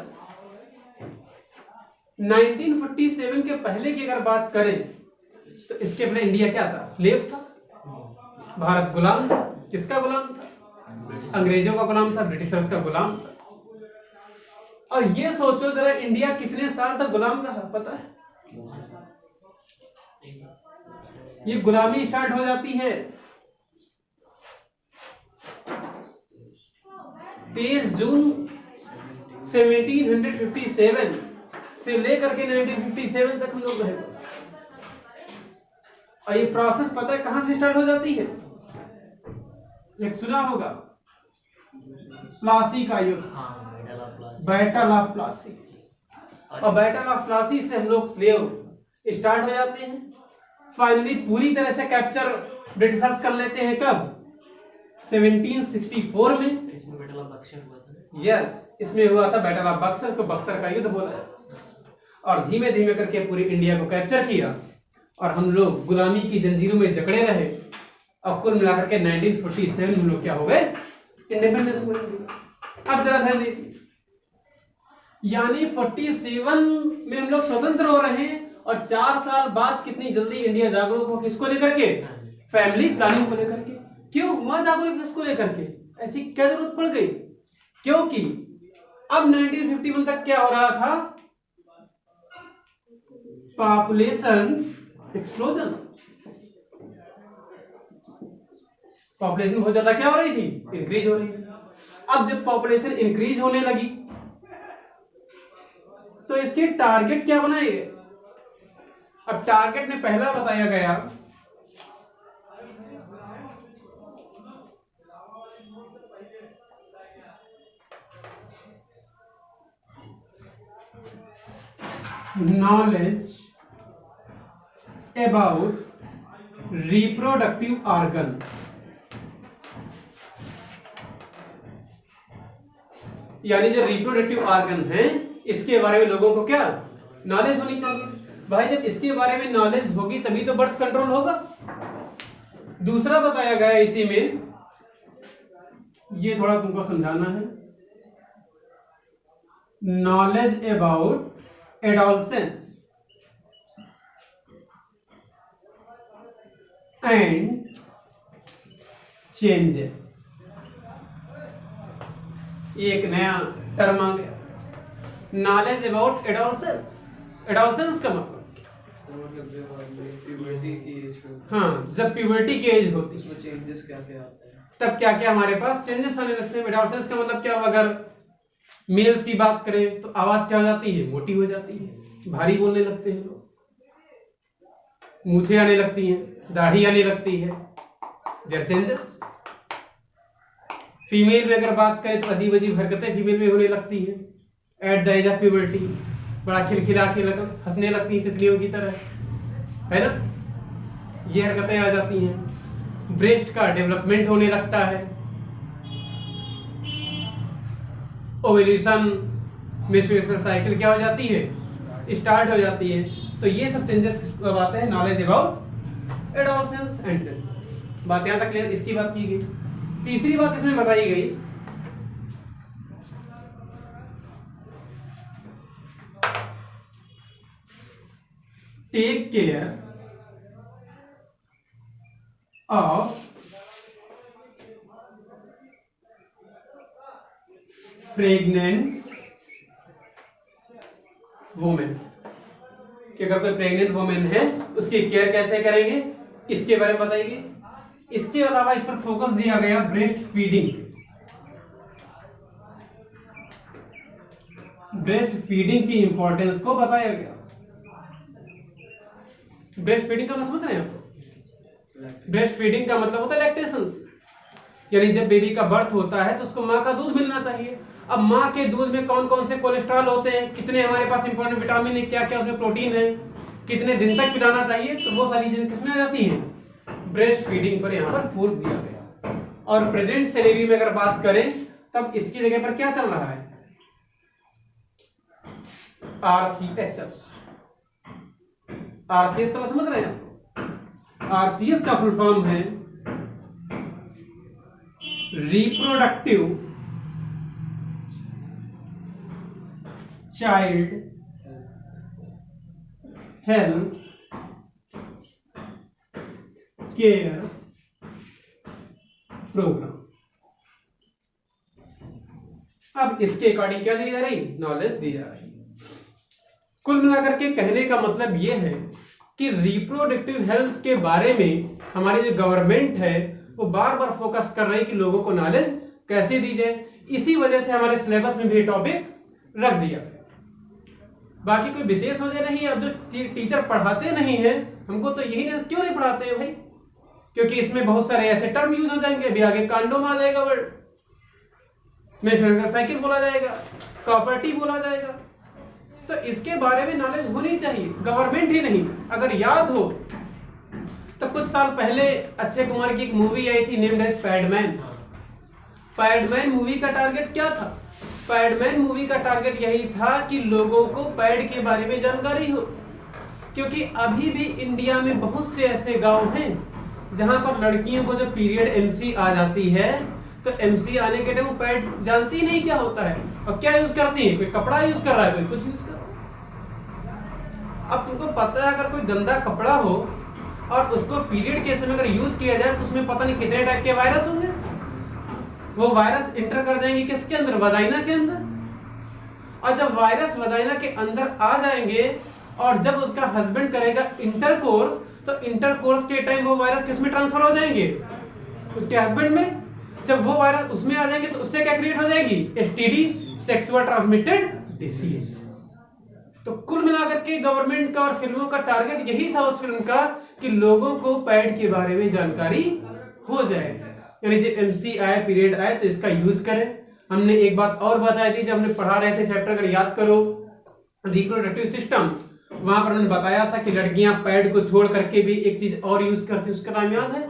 1947 के पहले की अगर बात करें तो इसके पहले इंडिया क्या था? स्लेव था, भारत गुलाम था। किसका गुलाम था? अंग्रेजों का गुलाम था, ब्रिटिशर्स का गुलाम था। और ये सोचो जरा, इंडिया कितने साल तक गुलाम रहा, पता है? ये गुलामी स्टार्ट हो जाती है 23 जून 1757 से लेकर के 1957 तक हम लोग रहे। और ये प्रोसेस पता है कहां से स्टार्ट हो जाती है? एक सुना होगा, प्लासी का युद्ध, बैटल ऑफ प्लासी। और बैटल ऑफ प्लासी से हम लोग स्लेव स्टार्ट हो जाते हैं। फाइनली पूरी तरह से कैप्चर ब्रिटिशर्स कर लेते हैं कब? 1764 में। इसमें बैटल ऑफ बक्सर हुआ था। यस, इसमें हुआ था बैटल ऑफ बक्सर, को बक्सर का युद्ध बोला है। और धीमे धीमे करके पूरी इंडिया को कैप्चर किया और हम लोग गुलामी की जंजीरों में जकड़े रहे। और कुल मिलाकर के 1947 हम लोग क्या हो गए? इंडिपेंडेंस हुए। अब जरा ध्यान दीजिए, यानी 47 में हम लोग स्वतंत्र हो रहे हैं, और 4 साल बाद कितनी जल्दी इंडिया जागरूक हो, किसको लेकर के? फैमिली प्लानिंग को लेकर के। क्यों हुआ जागरूक इसको लेकर के? ऐसी क्या जरूरत पड़ गई? क्योंकि अब 1951 तक क्या हो रहा था? Population explosion. पॉपुलेशन बहुत ज्यादा क्या हो रही थी? इंक्रीज हो रही थी। अब जब पॉपुलेशन इंक्रीज होने लगी तो इसके टारगेट क्या बनाए गए? अब टारगेट में पहला बताया गया नॉलेज अबाउट रिप्रोडक्टिव ऑर्गन। यानी जो रिप्रोडक्टिव ऑर्गन है इसके बारे में लोगों को क्या नॉलेज होनी चाहिए। भाई जब इसके बारे में नॉलेज होगी तभी तो बर्थ कंट्रोल होगा। दूसरा बताया गया इसी में, ये थोड़ा तुमको समझाना है, knowledge about adolescence and changes. ये एक नया टर्म आ गया, नॉलेज अबाउट एडोलसेंस। एडोलसेंस का मतलब हाँ, जब प्यूबर्टी की एज होती है चेंजेस क्या क्या आते हैं, तब क्या क्या हमारे पास चेंजेस आने लगते हैं। एडोलसेंस का मतलब क्या? अगर मेल्स की बात करें तो आवाज क्या हो जाती है? मोटी हो जाती है, भारी बोलने लगते हैं लोग, मूछें आने लगती हैं, दाढ़ी आने लगती है। There changes. फीमेल में अगर बात करें तो अजीब अजीब हरकतें फीमेल में होने लगती हैं at the age of puberty. बड़ा खिलखिला के हंसने लगती हैं तितलियों की तरह, है ना? ये हरकतें आ जाती हैं। ब्रेस्ट का डेवलपमेंट होने लगता है, ओव्यूलेशन मेंस्ट्रुएशन साइकिल क्या हो जाती है? स्टार्ट हो जाती है। तो ये सब चेंजेस कब आते हैं? Knowledge about adolescence and changes. बात यहां तक क्लियर, इसकी बात की गई। तीसरी बात इसमें बताई गई take care of pregnant women, कि अगर कोई प्रेग्नेंट वुमेन है उसकी केयर कैसे करेंगे, इसके बारे में बताइए। इसके अलावा इस पर फोकस दिया गया ब्रेस्ट फीडिंग। ब्रेस्ट फीडिंग की इंपॉर्टेंस को बताया गया। ब्रेस्ट फीडिंग का मतलब समझ रहे हैं आपको? ब्रेस्ट फीडिंग का मतलब होता है लैक्टेशन, यानी जब बेबी का बर्थ होता है तो उसको माँ का दूध मिलना चाहिए। अब माँ के दूध में कौन कौन से कोलेस्ट्रॉल होते हैं, कितने हमारे पास इंपॉर्टेंट विटामिन है, क्या क्या उसमें प्रोटीन है, कितने दिन तक पिलाना चाहिए, तो वो सारी चीजें किसमें आ जाती हैं, ब्रेस्ट फीडिंग पर यहाँ पर फोर्स दिया गया। और प्रेजेंट सिनेरियो में अगर बात करें तब इसकी जगह पर क्या चल रहा है, RCHS। RCS का समझ रहे हैं? RCS का फुल फॉर्म है reproductive child health care programme. अब इसके अकॉर्डिंग क्या दी जा रही, नॉलेज दी जा रही। कुल मिलाकर के कहने का मतलब यह है कि रिप्रोडक्टिव हेल्थ के बारे में हमारी जो गवर्नमेंट है वो बार बार फोकस कर रही है कि लोगों को नॉलेज कैसे दी जाए। इसी वजह से हमारे सिलेबस में भी टॉपिक रख दिया। बाकी कोई विशेष वजह नहीं है। अब जो टीचर पढ़ाते नहीं है हमको तो यही नहीं, क्यों नहीं पढ़ाते हैं भाई, क्योंकि इसमें बहुत सारे ऐसे टर्म यूज हो जाएंगे। अभी आगे कांडो में आ जाएगा वर्ड, में साइकिल बोला जाएगा, प्रॉपर्टी बोला जाएगा, तो इसके बारे में नॉलेज होनी चाहिए। गवर्नमेंट ही नहीं, अगर याद हो तो कुछ साल पहले अक्षय कुमार की एक मूवी आई थी named as Padman. Padman movie का टारगेट क्या था, पैडमैन मूवी का टारगेट यही था कि लोगों को पैड के बारे में जानकारी हो, क्योंकि अभी भी इंडिया में बहुत से ऐसे गांव हैं जहां पर लड़कियों को जब पीरियड एमसी आ जाती है तो एमसी आने के टाइम पैड जानती नहीं क्या होता है और क्या यूज करती है, कोई कपड़ा यूज कर रहा है, कोई कुछ यूज कर रहा है। अब तुमको पता है अगर कोई गंदा कपड़ा हो और उसको पीरियड के समय अगर यूज किया जाए तो उसमें पता नहीं कितने टाइप के वायरस होंगे, वो वायरस इंटर कर जाएंगे किसके अंदर, वजाइना के अंदर। और जब वायरस वजाइना के अंदर आ जाएंगे और जब उसका हस्बैंड करेगा इंटरकोर्स तो इंटरकोर्स के टाइम वो वायरस किसमें ट्रांसफर हो जाएंगे, उसके हस्बैंड में। जब वो वायरस उसमें आ जाएंगे तो उससे क्या क्रिएट हो जाएगी, एसटीडी, सेक्सुअल ट्रांसमिटेड डिसीज। तो कुल मिलाकर के गवर्नमेंट का और फिल्मों का टारगेट यही था उस फिल्म का कि लोगों को पैड के बारे में जानकारी हो जाए, यानी जब एमसी आए, पीरियड आए तो इसका यूज करें। हमने एक बात और बताई थी जब हमने पढ़ा रहे थे चैप्टर, अगर याद करो रिप्रोडक्टिव सिस्टम, वहां पर हमने बताया था कि लड़कियां पैड को छोड़ करके भी एक चीज और यूज करती है, उसका नाम याद है,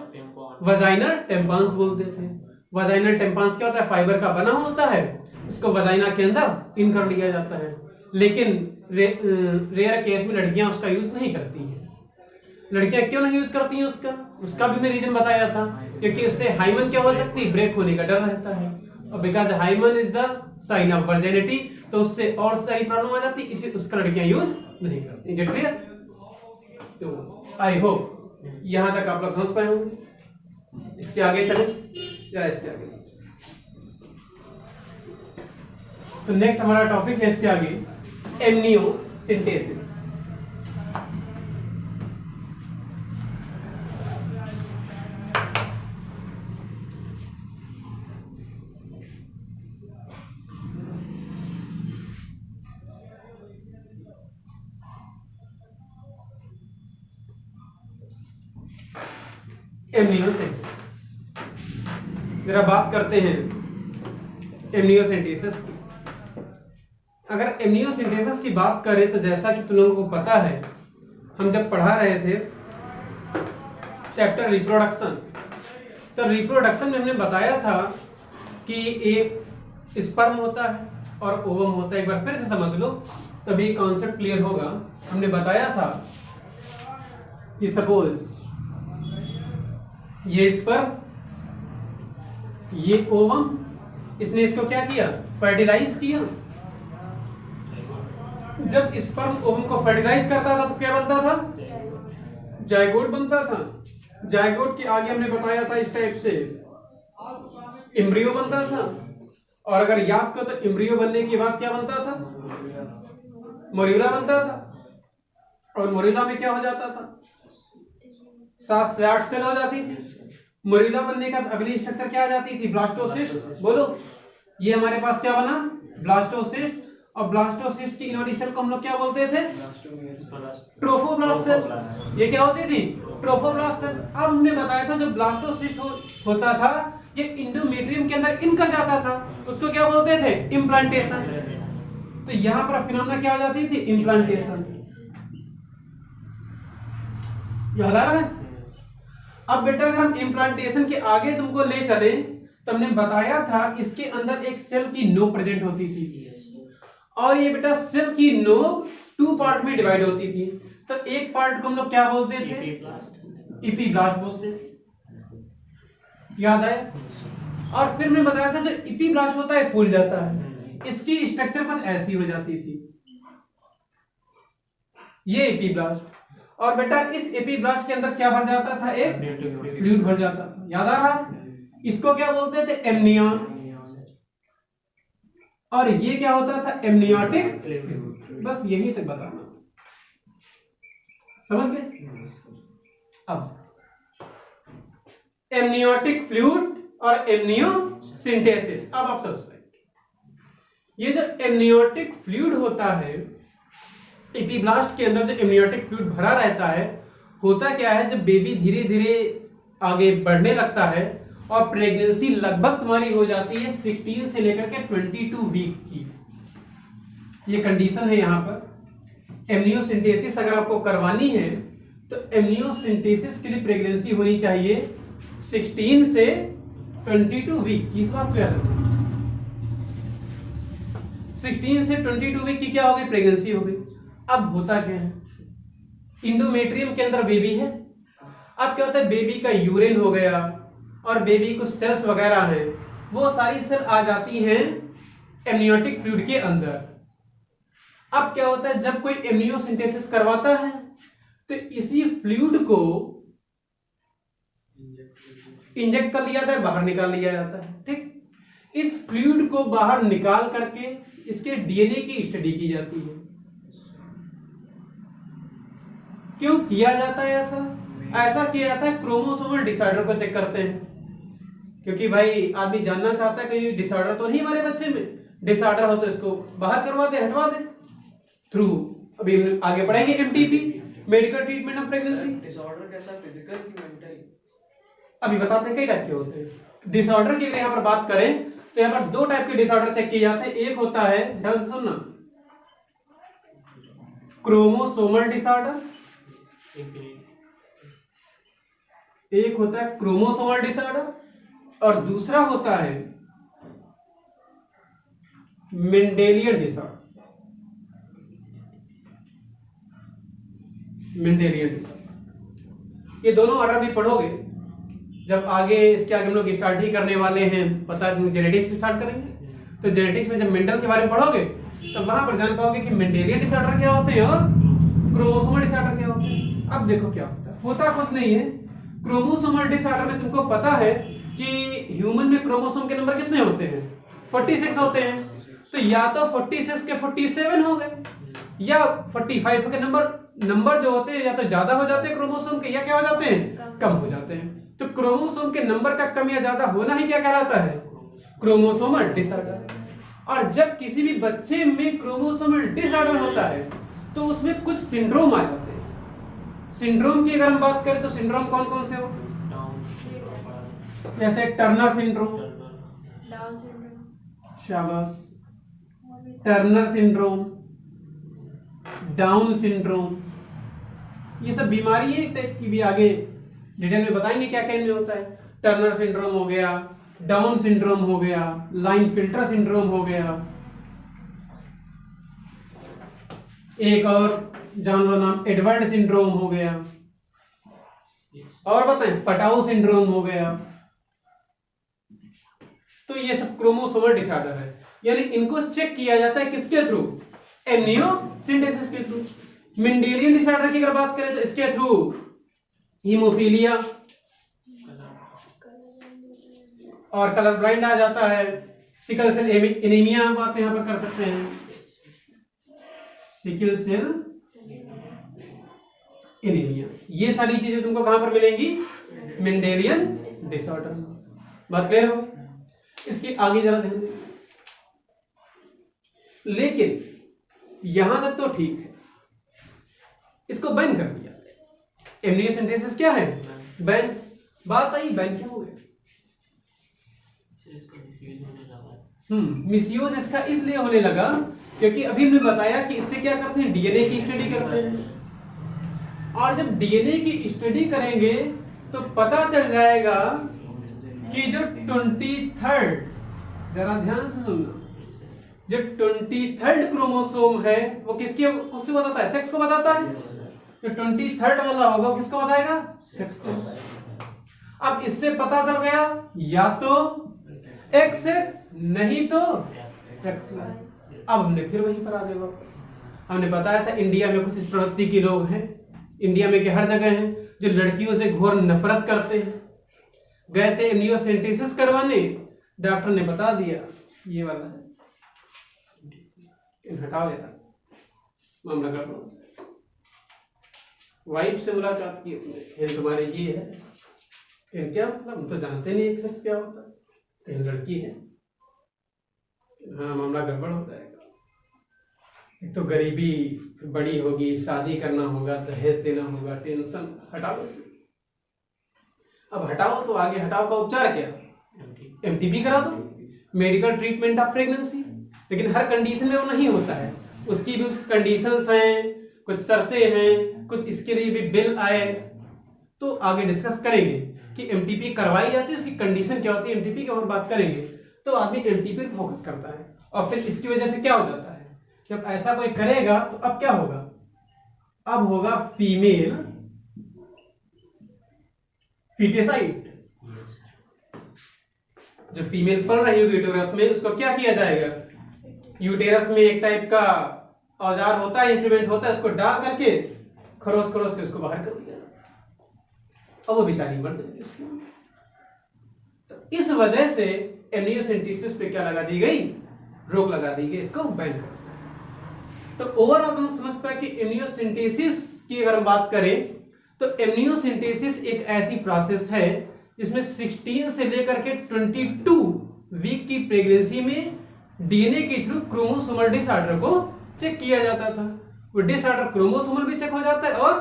वजाइनल टेम्पांस बोलते थे। वजाइनल टेम्पांस क्या होता है, फाइबर का बना होता है, इसको वजाइना के अंदर इन कर लिया जाता है। लेकिन रेयर केस में लड़कियां उसका यूज नहीं करती हैं। लड़कियां क्यों नहीं यूज करती हैं उसका भी मैं रीजन बताया था, क्योंकि उससे हाइमन क्या हो सकती है, ब्रेक होने का डर रहता है, और because hymen is the sign of virginity, तो उससे और सारी प्रॉब्लम आ जाती है, इसी उसका लड़कियां यूज नहीं करती। Get clear? तो आई होप यहां तक आप लोग समझ पाए होंगे। इसके आगे चले या इसके आगे, तो नेक्स्ट हमारा टॉपिक है इसके आगे एमनियोसिंथेसिस। एमनियोसेंटेसिस, जरा बात करते हैं एमनियोसेंटेसिस की। अगर एमनियोसेंटेसिस की बात करें तो जैसा कि तुम लोगों को पता है, हम जब पढ़ा रहे थे चैप्टर रिप्रोडक्शन, तो रिप्रोडक्शन में हमने बताया था कि एक स्पर्म होता है और ओवम होता है। एक बार फिर से समझ लो तभी कॉन्सेप्ट क्लियर होगा। हमने बताया था कि सपोज ये स्पर्म, ये ओवम, इसने इसको क्या किया, फर्टिलाइज किया। जब स्पर्म ओवम को फर्टिलाइज करता था तो क्या बनता था, जायगोट बनता था। जायगोट के आगे हमने बताया था इस टाइप से एम्ब्रियो बनता था, और अगर याद करो तो एम्ब्रियो बनने के बाद क्या बनता था, मोरियोला बनता था। और मोरियोला में क्या हो जाता था, 7 से 8 सेल हो जाती थी। मोरियोला बनने का अगली स्ट्रक्चर क्या आ जाती थी, ब्लास्टोसिस्ट। बोलो, ये हमारे पास क्या बना, ब्लास्टोसिस्ट। और ब्लास्टोसिस्ट की इनवॉडी सेल को हम लोग क्या बोलते थे, ट्रोफोब्लास्ट सेल। ये क्या होती थी, ट्रोफोब्लास्ट सेल। अब हमने बताया था जो ब्लास्टोसिस्ट होता था ये इंडोमेट्रियम के अंदर इन कर जाता था, उसको क्या बोलते थे, इम्प्लांटेशन। तो यहां पर फिनोमेना क्या हो जाती थी, इम्प्लांटेशन। याद आ रहा है। अब बेटा अगर हम इम्प्लांटेशन के आगे तुमको ले चले तो हमने बताया था इसके अंदर एक सेल की नोक प्रेजेंट होती थी, और ये बेटा सेल की नोक 2 पार्ट में डिवाइड होती थी। तो एक पार्ट को हम लोग क्या बोलते थे, इपीब्लास्ट बोलते थे। याद आया। और फिर मैंने बताया था जो इपीब्लास्ट होता है फूल जाता है, इसकी स्ट्रक्चर कुछ ऐसी हो जाती थी, ये इपीब्लास्ट। और बेटा इस एपीब्लास्ट के अंदर क्या भर जाता था, एक फ्लूइड भर जाता था। याद आ रहा है। इसको क्या बोलते थे, एमनियन। और ये क्या होता था, एमनियोटिक। बस यही तक बताना, समझ गए। अब एमनियोटिक फ्लूइड और एमनियोसिंथेसिस। अब आप समझ पाएंगे। ये जो एमनियोटिक फ्लूइड होता है, एपीब्लास्ट के अंदर जो एमनियोटिक फ्लूइड भरा रहता है, होता क्या है, जब बेबी धीरे धीरे आगे बढ़ने लगता है और प्रेगनेंसी लगभग तुम्हारी हो जाती है 16 से लेकर के 22 वीक की, ये कंडीशन है। यहां पर एमनियोसिंथेसिस अगर आपको करवानी है तो एमनियोसिंथेसिस के लिए प्रेगनेंसी होनी चाहिए 16 से 22 वीक की। इस बात को याद रखो, 16 से 22 वीक की क्या हो गई, प्रेगनेंसी हो गई। अब होता क्या है, इंडोमेट्रियम के अंदर बेबी है। अब क्या होता है, बेबी का यूरिन हो गया और बेबी को सेल्स वगैरह हैं, वो सारी सेल आ जाती हैं एमनियोटिक फ्लूइड के अंदर। अब क्या होता है, जब कोई एमनियोसिंथेसिस करवाता है तो इसी फ्लूइड को इंजेक्ट कर लिया जाता है, बाहर निकाल लिया जाता है। ठीक, इस फ्लूइड को बाहर निकाल करके इसके डीएनए की स्टडी की जाती है। क्यों किया जाता है ऐसा? ऐसा किया जाता है क्रोमोसोमल डिसऑर्डर को चेक करते हैं, क्योंकि भाई आदमी जानना चाहता है कि डिसऑर्डर तो नहीं हमारे बच्चे में, डिसऑर्डर हो तो इसको बाहर करवा दे, हटवा दे थ्रू। अभी आगे बढ़ेंगे MTP, medical treatment of pregnancy. Disorder कैसा, फिजिकल की मेंटल? अभी बताते हैं कई टाइप के होते हैं डिसऑर्डर की। अगर यहाँ पर बात करें तो यहाँ पर 2 टाइप के डिसऑर्डर चेक किए जाते हैं। एक होता है, ध्यान से सुनना, क्रोमोसोमल डिसऑर्डर, एक होता है क्रोमोसोमल डिसऑर्डर, और दूसरा होता है मेंडेलियन डिसऑर्डर। मेंडेलियन डिसऑर्डर, ये दोनों ऑर्डर भी पढ़ोगे जब आगे, इसके आगे हम लोग स्टार्ट ही करने वाले हैं, पता है जेनेटिक्स स्टार्ट करेंगे तो जेनेटिक्स में जब मेंडल के बारे में पढ़ोगे तो वहां पर जान पाओगे कि मेंडेलियन डिसऑर्डर क्या होते हैं और क्रोमोसोमल डिसऑर्डर क्या होते हैं। अब देखो क्या होता कुछ नहीं है। क्रोमोसोमल डिसऑर्डर में तुमको पता है कि ह्यूमन में क्रोमोसोम के नंबर कितने होते हैं, 46 होते हैं। तो या तो 46 के 47 हो गए, या 45 के नंबर जो होते हैं या तो ज्यादा हो जाते हैं क्रोमोसोम के, या क्या हो जाते हैं, कम हो जाते हैं। तो क्रोमोसोम के नंबर का कम या ज्यादा होना ही क्या कहलाता है, क्रोमोसोमल डिसऑर्डर। और जब किसी भी बच्चे में क्रोमोसोमल डिसऑर्डर होता है तो उसमें कुछ सिंड्रोम आ जाते हैं। सिंड्रोम की अगर हम बात करें तो सिंड्रोम कौन कौन से हो, जैसे टर्नर सिंड्रोम, डाउन सिंड्रोम, शाबाश, टर्नर सिंड्रोम, डाउन सिंड्रोम, ये सब बीमारी है एक टाइप की, भी आगे डिटेल में बताएंगे क्या क्या इनमें होता है। टर्नर सिंड्रोम हो गया, डाउन सिंड्रोम हो गया, लाइन फिल्टर सिंड्रोम हो गया, एक और जान लो नाम एडवर्ड सिंड्रोम हो गया। और बताएं, पटाऊ सिंड्रोम हो गया। तो ये सब क्रोमोसोमल डिसऑर्डर है, यानी इनको चेक किया जाता है किसके थ्रू? एमनियोसिंथेसिस के थ्रू। मेंडेलियन डिसऑर्डर की अगर बात करें तो इसके थ्रू हीमोफीलिया और कलर ब्लाइंड आ जाता है। सिकल सेल एनीमिया हम बात यहां पर कर सकते हैं, सिकल सेल एनीमिया। ये सारी चीजें तुमको कहां पर मिलेंगी? Mendelian disorder. बात क्लियर हो? इसके आगे जरा ध्यान दें। लेकिन यहां तक तो ठीक है, इसको बैन कर दिया। एमनियोसिंथेसिस क्या है? बैन। बात आई बैन क्यों हो गया? मिसयूज इसका इसलिए होने लगा क्योंकि अभी हमने बताया कि इससे क्या करते हैं? डीएनए की स्टडी करते हैं। और जब डीएनए की स्टडी करेंगे तो पता चल जाएगा कि जो 23rd, जरा ध्यान से सुनना, जो 23rd क्रोमोसोम है वो किसको बताता है? सेक्स को बताता है। जो 23rd वाला होगा वो किसको बताएगा? सेक्स को। अब इससे पता चल गया या तो XX नहीं तो XY। अब हमने फिर वहीं पर आ गए वापस। हमने बताया था इंडिया में कुछ इस प्रवृत्ति के लोग हैं, इंडिया में के हर जगह हैं, जो लड़कियों से घोर नफरत करते हैं। गए थे एमनियोसिंथेसिस करवाने, डॉक्टर ने बता दिया ये वाला है, हटाओ यार, मामला गड़बड़। वाइफ से मुलाकात की अपने, तुम्हारे ये है क्या मतलब? हम तो जानते नहीं एक सेक्स क्या होता है, कहीं लड़की है। हाँ, मामला गड़बड़ हो जाएगा। एक तो गरीबी बड़ी होगी, शादी करना होगा, दहेज देना होगा, टेंशन। हटाओ इसे। अब हटाओ तो आगे हटाओ का उपचार क्या? MTP करा दो, मेडिकल ट्रीटमेंट ऑफ प्रेगनेंसी। लेकिन हर कंडीशन में वो नहीं होता है, उसकी भी कुछ कंडीशंस हैं, कुछ शर्तें हैं, कुछ इसके लिए भी बिल आए, तो आगे डिस्कस करेंगे कि MTP करवाई जाती है, उसकी कंडीशन क्या होती है, MTP की और बात करेंगे। तो आदमी MTP पर फोकस करता है और फिर इसकी वजह से क्या हो जाता है? जब ऐसा कोई करेगा तो अब क्या होगा? अब होगा फीमेल फीटेसाइड। जो फीमेल पल रही होगी यूटेरस में, उसको क्या किया जाएगा? यूटेरस में एक टाइप का औजार होता है, इंस्ट्रूमेंट होता है, उसको डाल करके खरोच खरोच के उसको बाहर कर दिया, और वो बेचारी मर जाएगी। तो इस वजह से एमनियोसिंथेसिस पे क्या लगा दी गई? रोक लगा दी गई, इसको बैन कर दिया। तो ओवरऑल हम समझ पाए कि एमनियोसिंथेसिस की अगर हम बात करें तो एमनियोसिंथेसिस एक ऐसी प्रोसेस है जिसमें 16 से लेकर के 22 वीक की प्रेगनेंसी में डीएनए के थ्रू क्रोमोसोमल डिसऑर्डर को चेक किया जाता था। वो डिसऑर्डर क्रोमोसोमल भी चेक हो जाता है और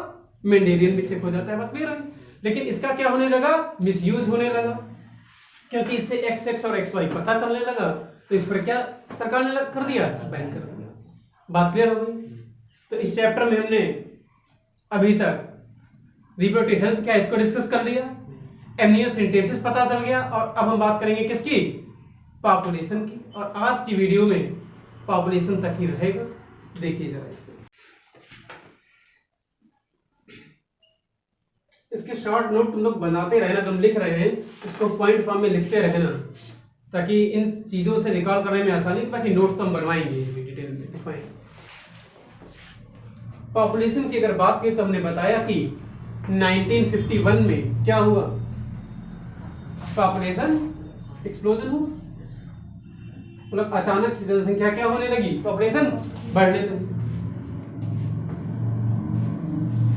मेंडेलियन भी चेक हो जाता है। बात क्लियर है? लेकिन इसका क्या होने लगा? मिसयूज होने लगा, क्योंकि इससे XX और XY पता चलने लगा। तो इस पर क्या सरकार ने कर दिया? बैन कर दिया। बात क्लियर हो गई? तो इस चैप्टर में हमने अभी तक रिप्रोडक्टिव हेल्थ क्या है इसको डिस्कस कर लिया, एमनियोसिंथेसिस पता चल गया, और अब हम बात करेंगे किसकी? पॉपुलेशन की। और आज की वीडियो में पॉपुलेशन तक ही रहेगा। देखिए जरा इसके शॉर्ट नोट तुम लोग बनाते रहना, जो हम लिख रहे हैं इसको पॉइंट फॉर्म में लिखते रहना, ताकि इन चीजों से निकाल करने में आसानी। बाकी नोट्स तो हम बनवाएंगे डिटेल में लिखवाएंगे। पॉपुलेशन की अगर बात करें तो हमने बताया कि 1951 में क्या हुआ? पॉपुलेशन एक्सप्लोजन हुआ, मतलब अचानक से जनसंख्या क्या होने लगी? पॉपुलेशन बढ़ने लगी।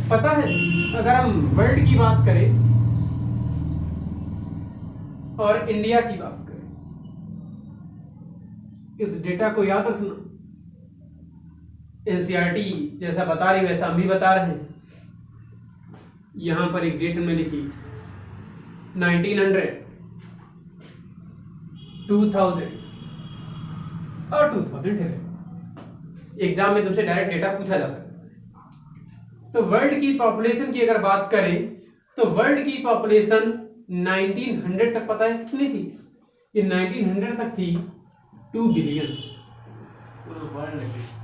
पता है, अगर हम वर्ल्ड की बात करें और इंडिया की बात करें, इस डेटा को याद रखना। NCERT जैसा बता रही वैसा हम भी बता रहे हैं। यहां पर एक डेट में लिखी 1900, 2000 और 2011। एग्जाम में तुमसे डायरेक्ट डेटा पूछा जा सकता है। तो वर्ल्ड की पॉपुलेशन की अगर बात करें तो वर्ल्ड की पॉपुलेशन 1900 तक पता है कितनी थी? ये 1900 तक थी 2 बिलियन।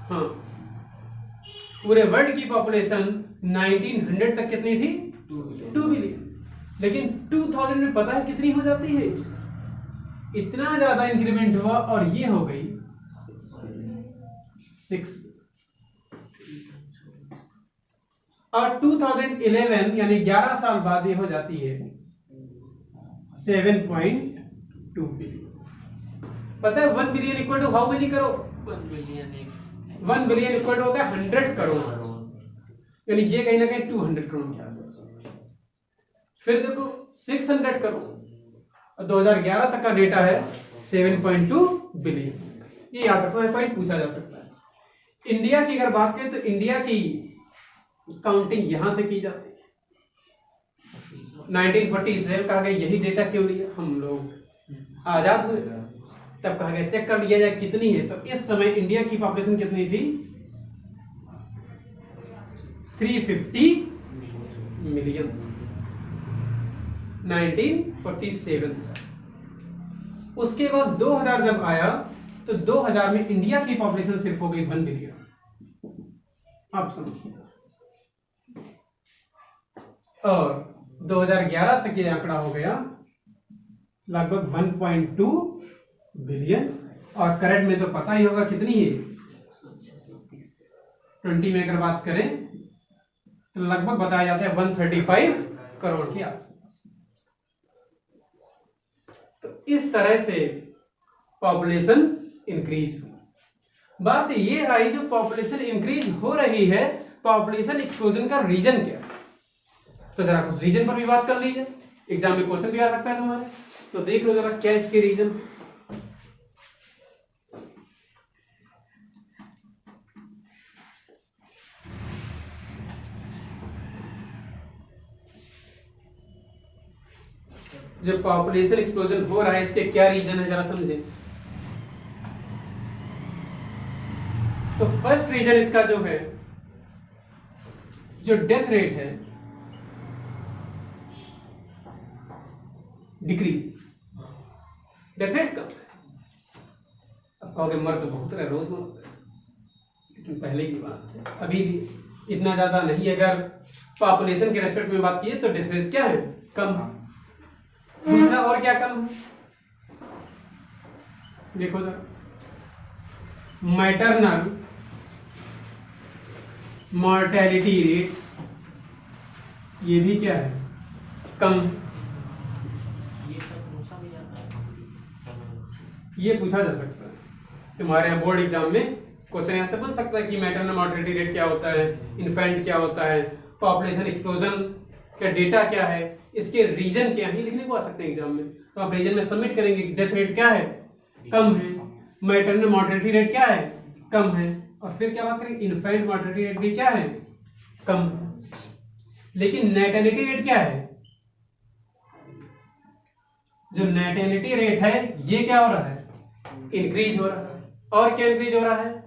हाँ, पूरे वर्ल्ड की पॉपुलेशन 1900 तक कितनी थी? 2 बिलियन। लेकिन 2000 में पता है कितनी हो जाती है? इतना ज्यादा इंक्रीमेंट हुआ और ये हो गई 6। और 2011 यानी 11 साल बाद ये हो जाती है 7.2 बिलियन। पता है 1 billion equal to how many crore? 1 billion 1 billion equal to होता है 100 करोड़, यानी ये कहीं ना कहीं 200 करोड़ के आसपास। फिर देखो 600 करोड़ और 2011 तक का डेटा है 7.2 बिलियन। ये याद रखना है, पॉइंट पूछा जा सकता है। इंडिया की अगर बात करें तो इंडिया की काउंटिंग यहां से की जाती है। 1947 कहा गया यही डेटा क्यों लिया, हम लोग आजाद हुए तब कहा गया चेक कर लिया जाए कितनी है। तो इस समय इंडिया की पॉपुलेशन कितनी थी? 350 मिलियन 1947। उसके बाद 2000 जब आया तो 2000 में इंडिया की पॉपुलेशन सिर्फ हो गई 1 बिलियन। आप समझिए, और 2011 तक ये आंकड़ा हो गया लगभग 1.2 बिलियन। और करंट में तो पता ही होगा कितनी है, 20 में अगर बात करें तो लगभग बताया जाता है 135 करोड़ के आसपास। तो इस तरह से पॉपुलेशन इंक्रीज हुई। बात ये आई जो पॉपुलेशन इंक्रीज हो रही है, पॉपुलेशन एक्सप्लोजन का रीजन क्या है? तो जरा कुछ रीजन पर भी बात कर लीजिए, एग्जाम में क्वेश्चन भी आ सकता है तुम्हारे। तो देख लो जरा क्या इसके रीजन। जो पॉपुलेशन एक्सप्लोजन हो रहा है इसके क्या रीजन है जरा समझे। तो फर्स्ट रीजन इसका जो है, जो डेथ रेट है डिक्रीज, डेथ रेट कम है। अब कहोगे मर तो बहुत रहे, रोज मरते हैं, लेकिन पहले की बात है, अभी भी इतना ज्यादा नहीं। अगर पॉपुलेशन के रेस्पेक्ट में बात की तो डेथ रेट क्या है? कम है। दूसरा और क्या कम है? देखो जरा, मैटरनल मॉर्टेलिटी रेट, ये भी क्या है? कम। ये पूछा जा सकता है तुम्हारे यहाँ बोर्ड एग्जाम में, क्वेश्चन ऐसे बन सकता है कि मैटरनल मॉर्टेलिटी रेट क्या होता है, इन्फेंट क्या होता है, पॉपुलेशन एक्सप्लोजन का डेटा क्या है, इसके रीजन क्या है, लिखने को आ सकते हैं एग्जाम में। तो आप रीजन में सबमिट करेंगे कि डेथ रेट क्या है? कम है। मैटरनल मॉर्टेलिटी रेट क्या है? कम है। और फिर क्या बात करेंगे? इन्फेंट मॉर्टेलिटी रेट भी क्या है? कम है। लेकिन नेटेलिटी रेट क्या है? जो नेटेलिटी रेट है ये क्या हो रहा है? इंक्रीज हो रहा है। और क्या इंक्रीज हो रहा है?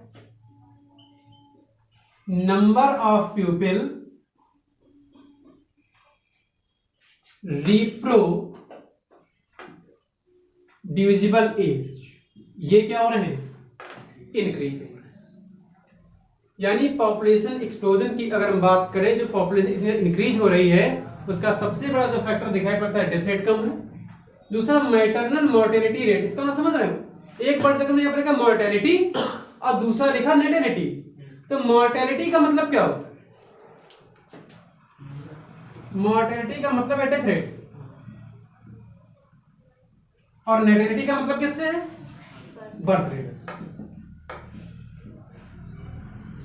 Number of people reproducible age, ये क्या हो रहे हैं? इंक्रीज हो रहे हैं। यानी पॉपुलेशन एक्सप्लोजन की अगर हम बात करें, जो पॉपुलेशन इंक्रीज हो रही है उसका सबसे बड़ा जो फैक्टर दिखाई पड़ता है डेथ रेट कम है। दूसरा मैटरनल मॉर्टेलिटी रेट, इसका मतलब समझ रहे हो, एक बार तक मैंने लिखा मॉर्टेलिटी और दूसरा लिखा नेटेलिटी। तो मॉर्टेलिटी का मतलब क्या होता है? मॉर्टेलिटी का मतलब है डेथ रेट, और नेटेलिटी का मतलब किससे है? Birth rate.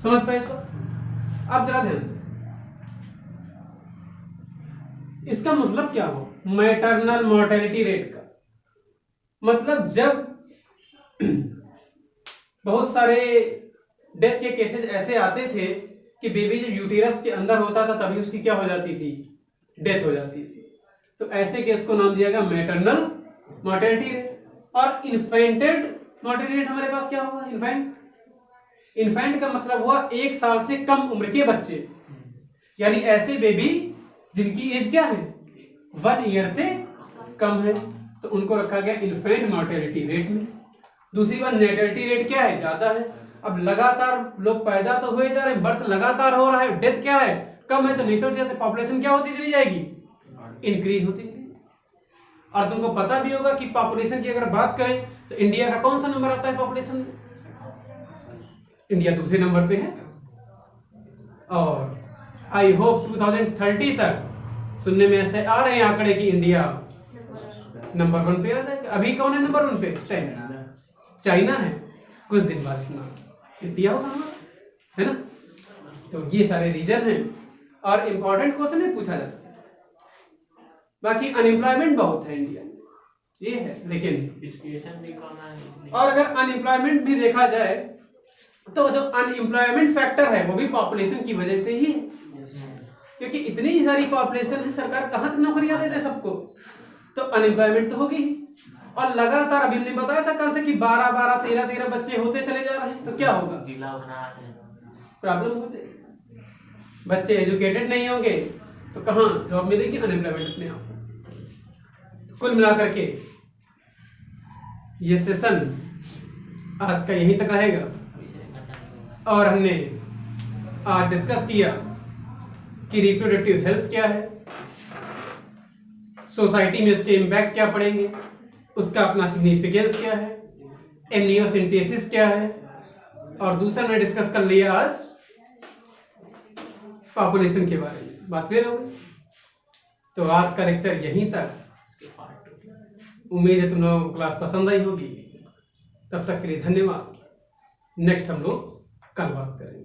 समझ पाए इसको? अब जरा ध्यान, इसका मतलब क्या हो मैटरनल मॉर्टेलिटी रेट का? मतलब जब बहुत सारे डेथ के केसेस ऐसे आते थे कि बेबी जब यूटेरस के अंदर होता था तभी उसकी क्या हो जाती थी? डेथ हो जाती थी। तो ऐसे केस को नाम दिया गया मैटरनल मॉर्टेलिटी रेट। और इन्फेंटेड मॉर्टेलिटी रेट हमारे पास क्या होगा? इन्फेंट का मतलब हुआ 1 साल से कम उम्र के बच्चे, यानी ऐसे बेबी जिनकी एज क्या है? 1 ईयर से कम है, तो उनको रखा गया इन्फेंट मॉर्टेलिटी रेट में। दूसरी बात नेटेलिटी रेट क्या है? ज्यादा है। अब लगातार लोग पैदा तो हुए जा रहे, बर्थ लगातार हो रहा है, डेथ क्या है? कम है, तो नेचुरल से पॉपुलेशन क्या होती चली जाएगी? इंक्रीज होती है। और तुमको पता भी होगा कि पॉपुलेशन की अगर बात करें तो इंडिया का कौन सा नंबर आता है पॉपुलेशन में? इंडिया दूसरे नंबर पे है। और आई होप 2030 तक सुनने में ऐसे आ रहे हैं आंकड़े कि इंडिया नंबर 1 पे आ जाएगा। अभी कौन है नंबर 1 पे इस टाइम? चाइना है। कुछ दिन बाद इंडिया होगा हमारा, है ना? तो ये सारे रीजन हैं और इंपॉर्टेंट क्वेश्चन है, पूछा जा सकता है। बाकी अनएम्प्लॉयमेंट बहुत है इंडिया में, ये है। लेकिन एजुकेशन भी कम है। और अगर अनएम्प्लॉयमेंट भी देखा जाए तो जो अनएम्प्लॉयमेंट फैक्टर है वो भी पॉपुलेशन की वजह से ही है, क्योंकि इतनी सारी पॉपुलेशन है, सरकार कहाँ तक नौकरियां दे दे सबको, तो अनएम्प्लॉयमेंट तो होगी ही। और लगातार अभी हमने बताया था कल से कि 12-12, 13-13 बच्चे होते चले जा रहे हैं, तो क्या होगा? जिला बना है, प्रॉब्लम हो जाएगी। बच्चे एजुकेटेड नहीं होंगे तो कहाँ जॉब मिलेगी? अनएम्प्लॉयमेंट अपने आप। तो कुल मिलाकर के ये सेशन आज का यहीं तक रहेगा और हमने आज डिस्कस किया कि रिप्रोडक्टिव हेल्थ क्या है, सोसाइटी में उसके इम्पैक्ट क्या पड़ेंगे, उसका अपना सिग्निफिकेंस क्या है, एमनियोसेंटेसिस क्या है, और दूसरा मैंने डिस्कस कर लिया आज पॉपुलेशन के बारे में। बात क्लियर हो गई? तो आज का लेक्चर यहीं तक। उम्मीद है तुम लोगों को क्लास पसंद आई होगी। तब तक के लिए धन्यवाद। नेक्स्ट हम लोग कल बात करेंगे।